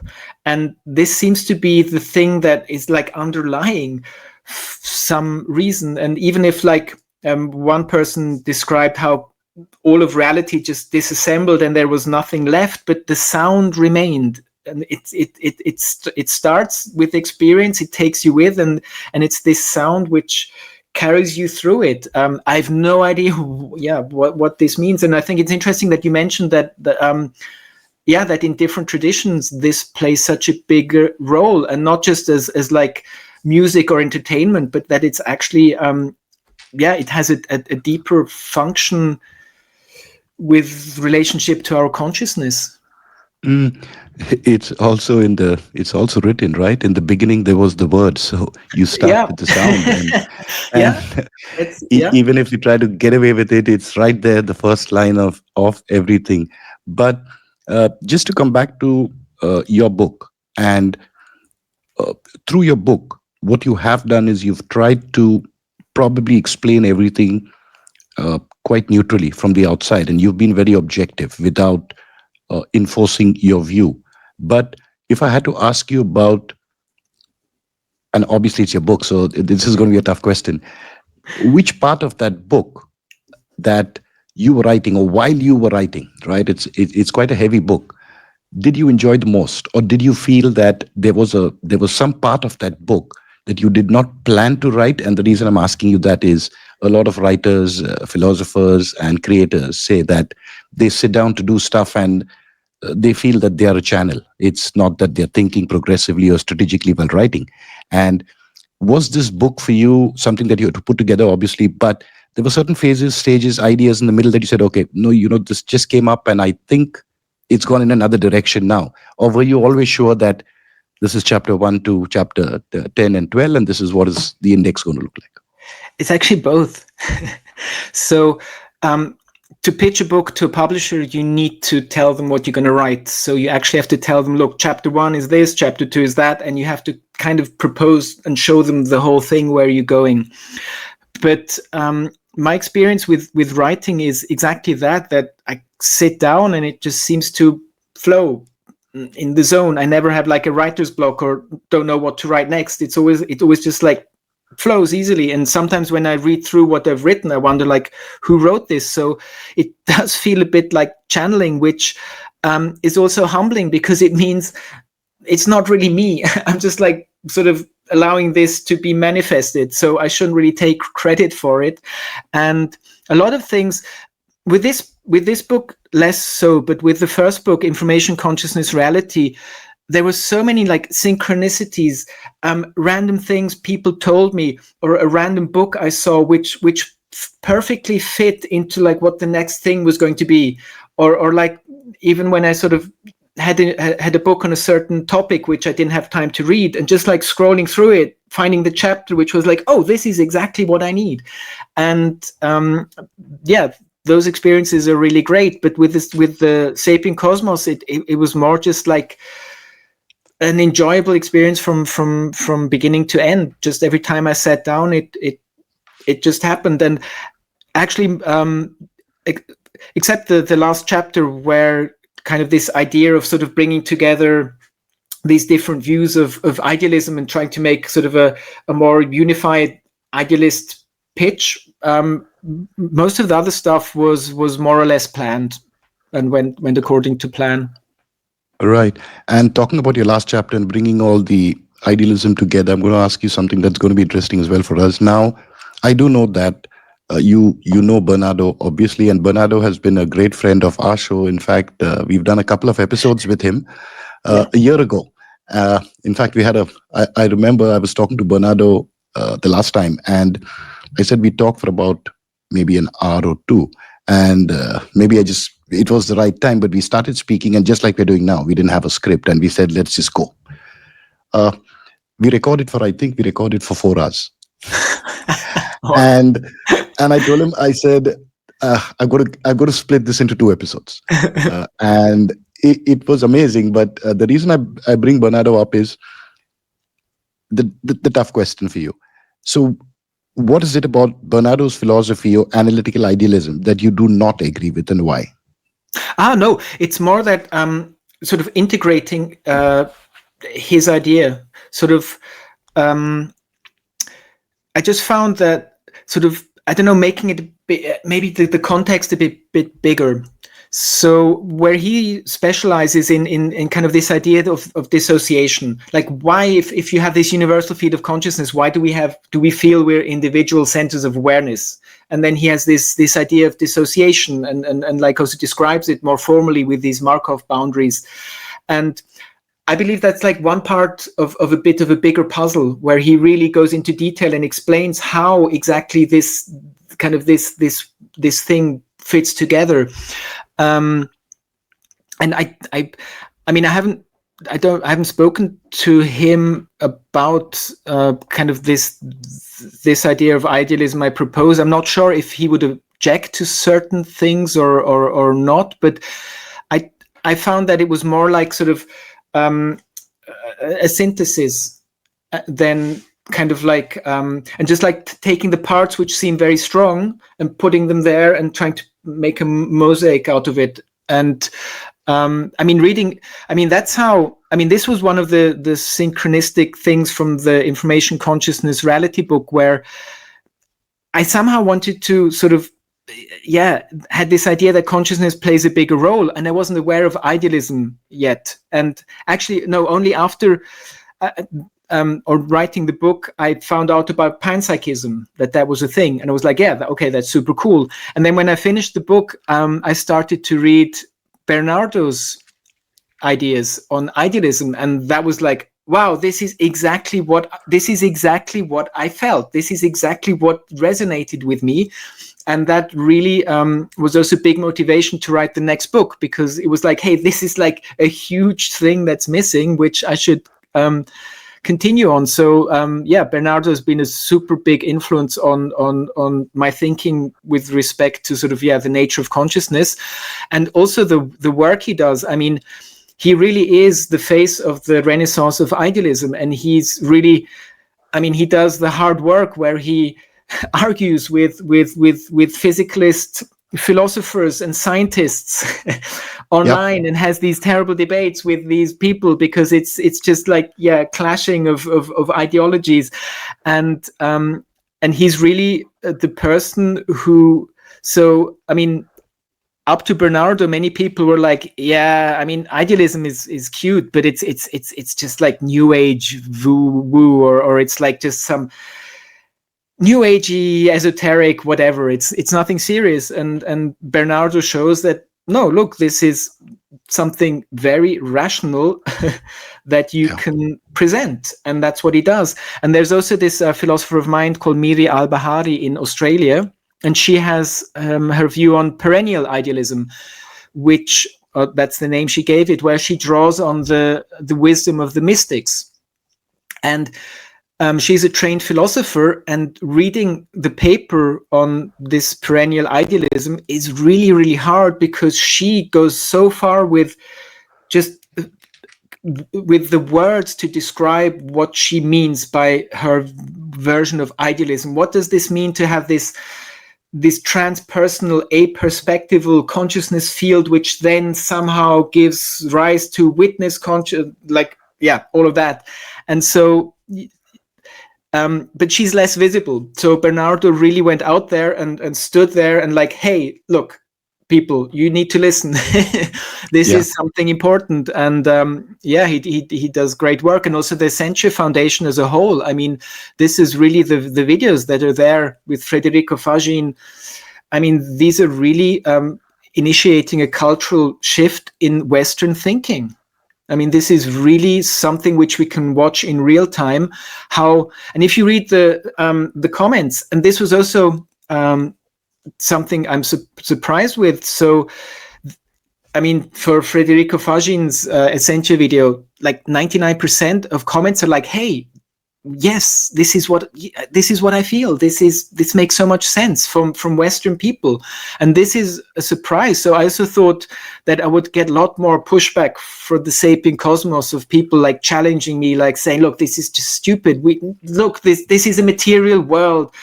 A: and this seems to be the thing that is like underlying some reason. And even if like one person described how all of reality just disassembled and there was nothing left, but the sound remained. And it starts with experience, it takes you with, and it's this sound which carries you through it. I have no idea what this means. And I think it's interesting that you mentioned that that in different traditions this plays such a bigger role, and not just as like music or entertainment, but that it's actually it has a deeper function with relationship to our consciousness.
B: It's also written, right? In the beginning there was the word, so you start with the sound, and even if you try to get away with it, it's right there, the first line of everything. But just to come back to your book, and through your book, what you have done is you've tried to probably explain everything quite neutrally from the outside, and you've been very objective without enforcing your view. But if I had to ask you about, and obviously it's your book, so this is going to be a tough question, which part of that book that you were writing, or while you were writing, right? It's quite a heavy book. Did you enjoy the most, or did you feel that there was some part of that book that you did not plan to write? And the reason I'm asking you that is a lot of writers, philosophers, and creators say that they sit down to do stuff and they feel that they are a channel. It's not that they're thinking progressively or strategically while writing. And was this book for you something that you had to put together, obviously, but there were certain phases, stages, ideas in the middle that you said, okay, no, this just came up and I think it's gone in another direction now? Or were you always sure that this is chapter 1 to chapter 10 and 12, and this is what is the index going to look like?
A: It's actually both. So to pitch a book to a publisher, you need to tell them what you're going to write. So you actually have to tell them, look, chapter 1 is this, chapter 2 is that, and you have to kind of propose and show them the whole thing, where you're going. But my experience with writing is exactly that I sit down and it just seems to flow in the zone. I never have like a writer's block or don't know what to write next. It always just like flows easily. And sometimes when I read through what I've written, I wonder like who wrote this. So it does feel a bit like channeling, which is also humbling because it means it's not really me. I'm just like sort of allowing this to be manifested. So I shouldn't really take credit for it. And a lot of things with this book, less so, but with the first book, Information, Consciousness, Reality, there were so many like synchronicities, random things people told me, or a random book I saw, which perfectly fit into like what the next thing was going to be, or like even when I sort of had a book on a certain topic which I didn't have time to read, and just like scrolling through it, finding the chapter which was like, oh, this is exactly what I need, and those experiences are really great. But with the Sapient Cosmos, it was more just like an enjoyable experience from beginning to end. Just every time I sat down, it just happened. And actually, except the last chapter where kind of this idea of sort of bringing together these different views of idealism and trying to make sort of a more unified idealist pitch, most of the other stuff was more or less planned and went according to plan.
B: Right. And talking about your last chapter and bringing all the idealism together, I'm going to ask you something that's going to be interesting as well for us. Now, I do know that you know Bernardo, obviously, and Bernardo has been a great friend of our show. In fact, we've done a couple of episodes with him a year ago. In fact, I remember I was talking to Bernardo the last time, and I said we talked for about maybe an hour or two. And maybe it was the right time, but we started speaking, and just like we're doing now, we didn't have a script, and we said, let's just go. We recorded for 4 hours. And I told him, I said, I've got to split this into 2 episodes. And it was amazing. But the reason I bring Bernardo up is the tough question for you. So what is it about Bernardo's philosophy or analytical idealism that you do not agree with, and why?
A: No, it's more that sort of integrating his idea, sort of, I just found that sort of, I don't know, making it a bit, maybe the context a bit bigger. So where he specializes in kind of this idea of dissociation, like why, if you have this universal field of consciousness, why do we feel we're individual centers of awareness? And then he has this idea of dissociation and like also describes it more formally with these Markov boundaries. And I believe that's like one part of a bit of a bigger puzzle where he really goes into detail and explains how exactly this kind of this thing fits together. And I mean, I haven't spoken to him about kind of this idea of idealism I propose. I'm not sure if he would object to certain things or not, but I found that it was more like sort of a synthesis than kind of like and just like taking the parts which seem very strong and putting them there and trying to make a mosaic out of it. And that's how, this was one of the synchronistic things from the Information, Consciousness, Reality book, where I somehow wanted to sort of, had this idea that consciousness plays a bigger role, and I wasn't aware of idealism yet. And actually, no, only after or writing the book, I found out about panpsychism, that was a thing. And I was like, okay, that's super cool. And then when I finished the book, I started to read Bernardo's ideas on idealism. And that was like, wow, this is exactly what I felt. This is exactly what resonated with me. And that really was also a big motivation to write the next book, because it was like, hey, this is like a huge thing that's missing, which I should continue on. So Bernardo has been a super big influence on my thinking with respect to sort of the nature of consciousness, and also the work he does. I mean, he really is the face of the Renaissance of idealism, and he's really, he does the hard work where he argues with physicalist philosophers and scientists online, and has these terrible debates with these people because it's just like clashing of ideologies, and he's really the person who. So I mean, up to Bernardo, many people were like, yeah, I mean, idealism is cute, but it's just like new age woo, or it's like just some new agey, esoteric, whatever. It's nothing serious. And Bernardo shows that no, look, this is something very rational that you can present, and that's what he does. And there's also this philosopher of mind called Miri Al-Bahari in Australia, and she has her view on perennial idealism, which that's the name she gave it, where she draws on the wisdom of the mystics. And she's a trained philosopher, and reading the paper on this perennial idealism is really, really hard, because she goes so far with the words to describe what she means by her version of idealism. What does this mean to have this transpersonal, aperspectival consciousness field, which then somehow gives rise to witness conscious, all of that. And so, but she's less visible. So Bernardo really went out there and stood there and like, hey, look, people, you need to listen. This is something important. And he does great work. And also the Essentia Foundation as a whole. I mean, this is really the videos that are there with Federico Fagin. I mean, these are really initiating a cultural shift in Western thinking. I mean, this is really something which we can watch in real time. And if you read the comments, and this was also something I'm surprised with. So, I mean, for Federico Fagin's Essentia video, like 99% of comments are like, "Hey, yes, this is what I feel. This makes so much sense from Western people," and this is a surprise. So I also thought that I would get a lot more pushback for the Sapient Cosmos of people like challenging me, like saying, "Look, this is just stupid. This is a material world.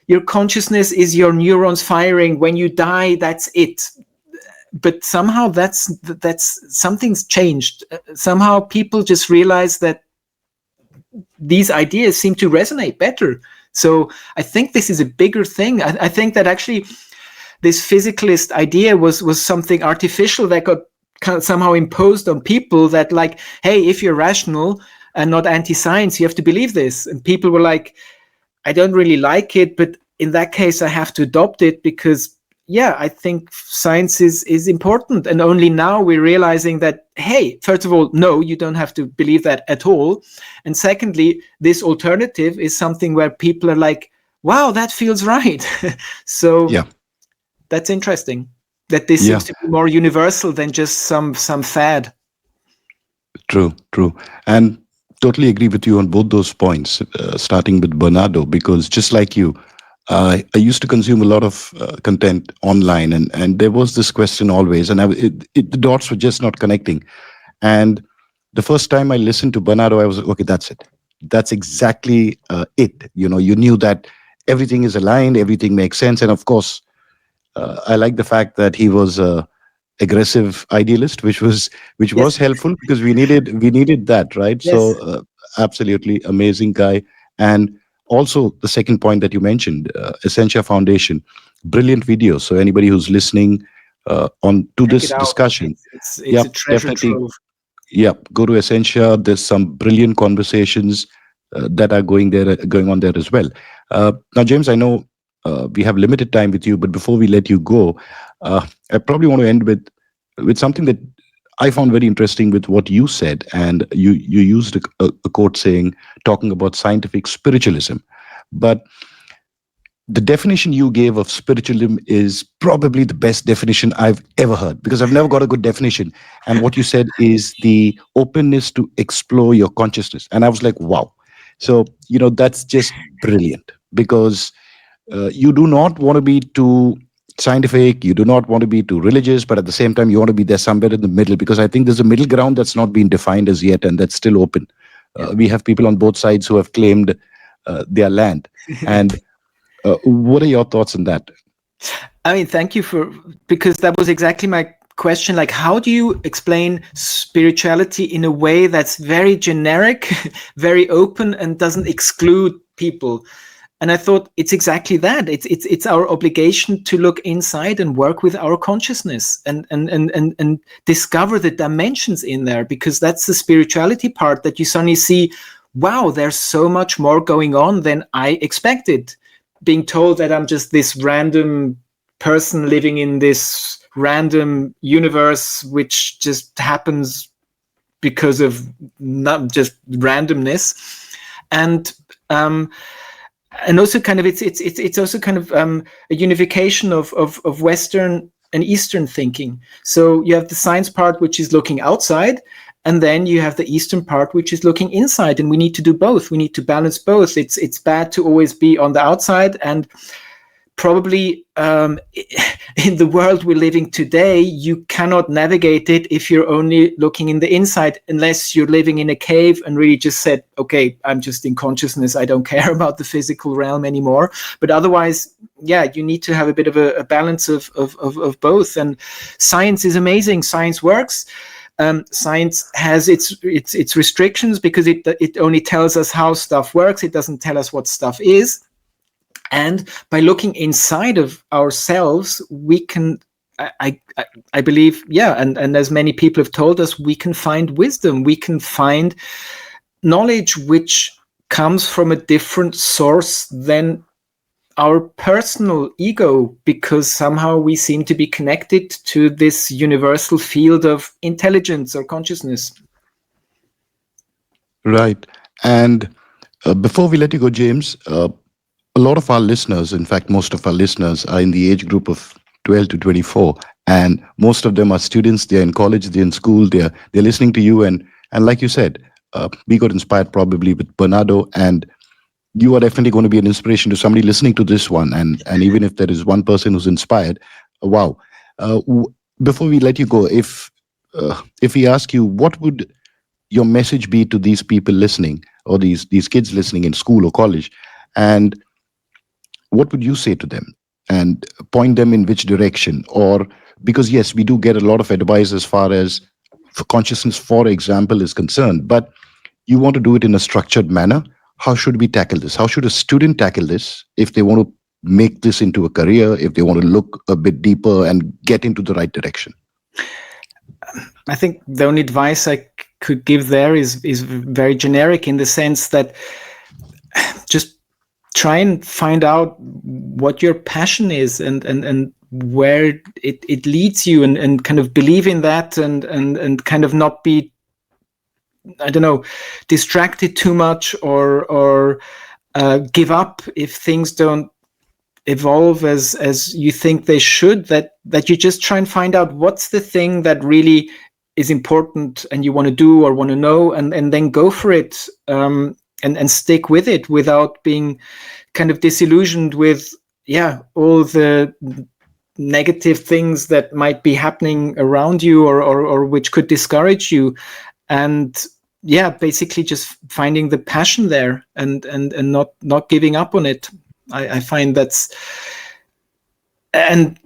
A: Your consciousness is your neurons firing. When you die, that's it." But somehow that's something's changed. Somehow people just realize that these ideas seem to resonate better. So I think this is a bigger thing. I think that actually this physicalist idea was something artificial that got kind of somehow imposed on people, that like, hey, if you're rational and not anti-science, you have to believe this. And people were like, I don't really like it, but in that case, I have to adopt it because, I think science is important. And only now we're realizing that, hey, first of all, no, you don't have to believe that at all. And secondly, this alternative is something where people are like, wow, that feels right. So that's interesting, that this seems to be more universal than just some fad.
B: True. And totally agree with you on both those points, starting with Bernardo, because just like you, I used to consume a lot of content online, and there was this question always, and the dots were just not connecting. And the first time I listened to Bernardo, I was like, okay, that's it. That's exactly it. You knew that everything is aligned, everything makes sense. And of course, I like the fact that he was a aggressive idealist, which was helpful, because we needed that, right? Yes. So absolutely amazing guy. And also the second point that you mentioned, Essentia Foundation, brilliant videos. So anybody who's listening on to this discussion,
A: it's a treasure trove.
B: Go to Essentia. There's some brilliant conversations that are going on there as well. Now, James, I know we have limited time with you, but before we let you go, I probably want to end with something that I found very interesting with what you said. And you used a quote talking about scientific spiritualism. But the definition you gave of spiritualism is probably the best definition I've ever heard, because I've never got a good definition. And what you said is the openness to explore your consciousness. And I was like, wow. So, that's just brilliant, because you do not want to be too scientific, you do not want to be too religious, but at the same time, you want to be there somewhere in the middle, because I think there's a middle ground that's not been defined as yet, and that's still open. We have people on both sides who have claimed their land. And What are your thoughts on that?
A: I mean, thank you because that was exactly my question. Like, how do you explain spirituality in a way that's very generic, very open, and doesn't exclude people? And I thought it's exactly that. It's our obligation to look inside and work with our consciousness and discover the dimensions in there, because that's the spirituality part that you suddenly see, wow, there's so much more going on than I expected. Being told that I'm just this random person living in this random universe, which just happens because of not just randomness. And also kind of it's also kind of a unification of Western and Eastern thinking. So you have the science part, which is looking outside, and then you have the Eastern part, which is looking inside. And we need to do both. We need to balance both. It's bad to always be on the outside, and probably in the world we're living today, you cannot navigate it if you're only looking in the inside, unless you're living in a cave and really just said, okay, I'm just in consciousness, I don't care about the physical realm anymore. But otherwise, yeah, you need to have a bit of a balance of both. And science is amazing. Science works. Science has its restrictions, because it only tells us how stuff works. It doesn't tell us what stuff is. And by looking inside of ourselves, we can, I believe, yeah, and as many people have told us, we can find wisdom. We can find knowledge which comes from a different source than our personal ego, because somehow we seem to be connected to this universal field of intelligence or consciousness.
B: Right. And before we let you go, James, a lot of our listeners, in fact, most of our listeners are in the age group of 12 to 24. And most of them are students. They're in college, they're in school, they're listening to you. And like you said, we got inspired probably with Bernardo, and you are definitely going to be an inspiration to somebody listening to this one. And even if there is one person who's inspired, wow. Before we let you go, if we ask you, what would your message be to these people listening, or these kids listening in school or college, and what would you say to them, and point them in which direction? Or, because yes, we do get a lot of advice as far as for consciousness, for example, is concerned, but you want to do it in a structured manner. How should we tackle this? How should a student tackle this if they want to make this into a career, if they want to look a bit deeper and get into the right direction?
A: I think the only advice I could give there is very generic, in the sense that just try and find out what your passion is, and where it leads you, and kind of believe in that, and kind of not be, I don't know, distracted too much, or give up if things don't evolve as you think they should. That you just try and find out what's the thing that really is important and you want to do or want to know, and then go for it. And stick with it, without being kind of disillusioned with, all the negative things that might be happening around you, or which could discourage you. And basically just finding the passion there, and not giving up on it. I find that's, and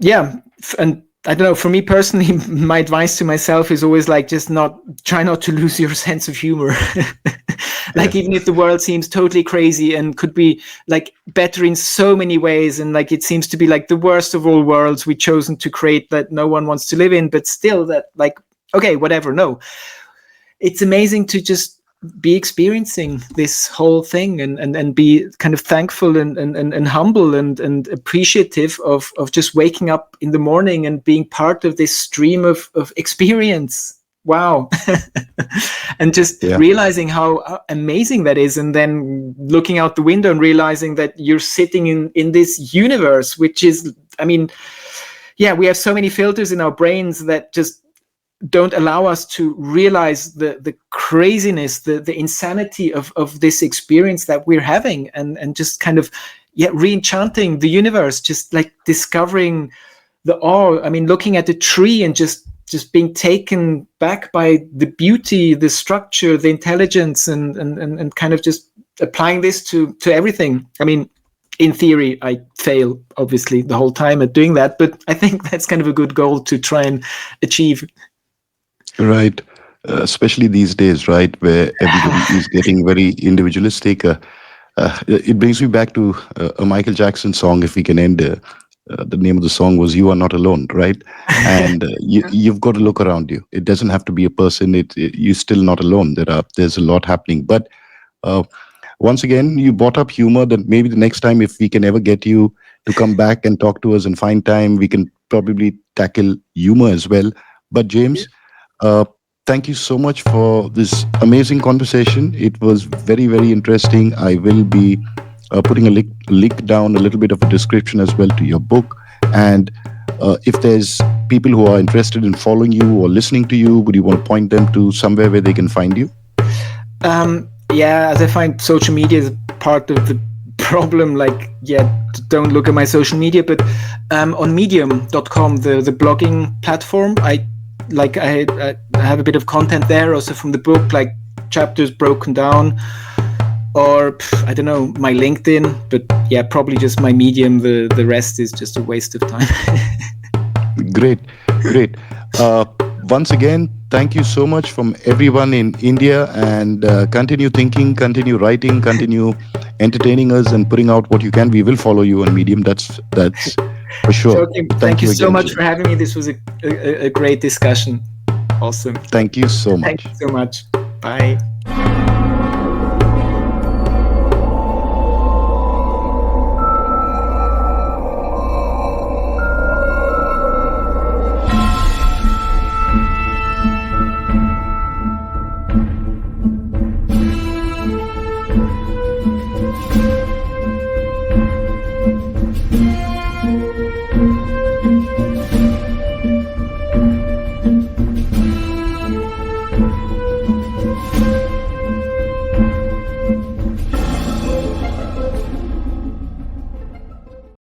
A: I don't know, for me personally, my advice to myself is always like, just try not to lose your sense of humor. Like, even if the world seems totally crazy and could be like better in so many ways, and like it seems to be like the worst of all worlds we've chosen to create that no one wants to live in, but still that, like, okay, whatever. No, it's amazing to just be experiencing this whole thing, and be kind of thankful and humble and appreciative of just waking up in the morning and being part of this stream of experience. Wow. And just realizing how amazing that is, and then looking out the window and realizing that you're sitting in this universe, which is, I mean, we have so many filters in our brains that just don't allow us to realize the craziness, the insanity of this experience that we're having, and just kind of re-enchanting the universe, just like discovering the awe. I mean, looking at the tree and just being taken back by the beauty, the structure, the intelligence, and kind of just applying this to everything. I mean, in theory, I fail obviously the whole time at doing that, but I think that's kind of a good goal to try and achieve.
B: Right. Especially these days, right, where everybody is getting very individualistic. It brings me back to a Michael Jackson song. If we can end, the name of the song was "You Are Not Alone," right? And you've got to look around you. It doesn't have to be a person. You're still not alone. There's a lot happening. But uh, once again, you brought up humor. That maybe the next time, if we can ever get you to come back and talk to us and find time, we can probably tackle humor as well. But James, uh, thank you so much for this amazing conversation. It was very, very interesting. I will be putting a link down, a little bit of a description as well to your book. And if there's people who are interested in following you or listening to you, would you want to point them to somewhere where they can find you?
A: Yeah, as I find social media is part of the problem. Like, yeah, don't look at my social media, but on medium.com, the blogging platform, I have a bit of content there also from the book, like chapters broken down, or I don't know, my LinkedIn, but yeah, probably just my Medium. The rest is just a waste of time.
B: Great, great. Once again, thank you so much from everyone in India, and continue thinking, continue writing, continue entertaining us and putting out what you can. We will follow you on Medium. That's for sure.
A: Thank you so
B: again,
A: much
B: James.
A: for having me. This was a great discussion. Awesome.
B: Thank you so much.
A: Thank you so much. Bye.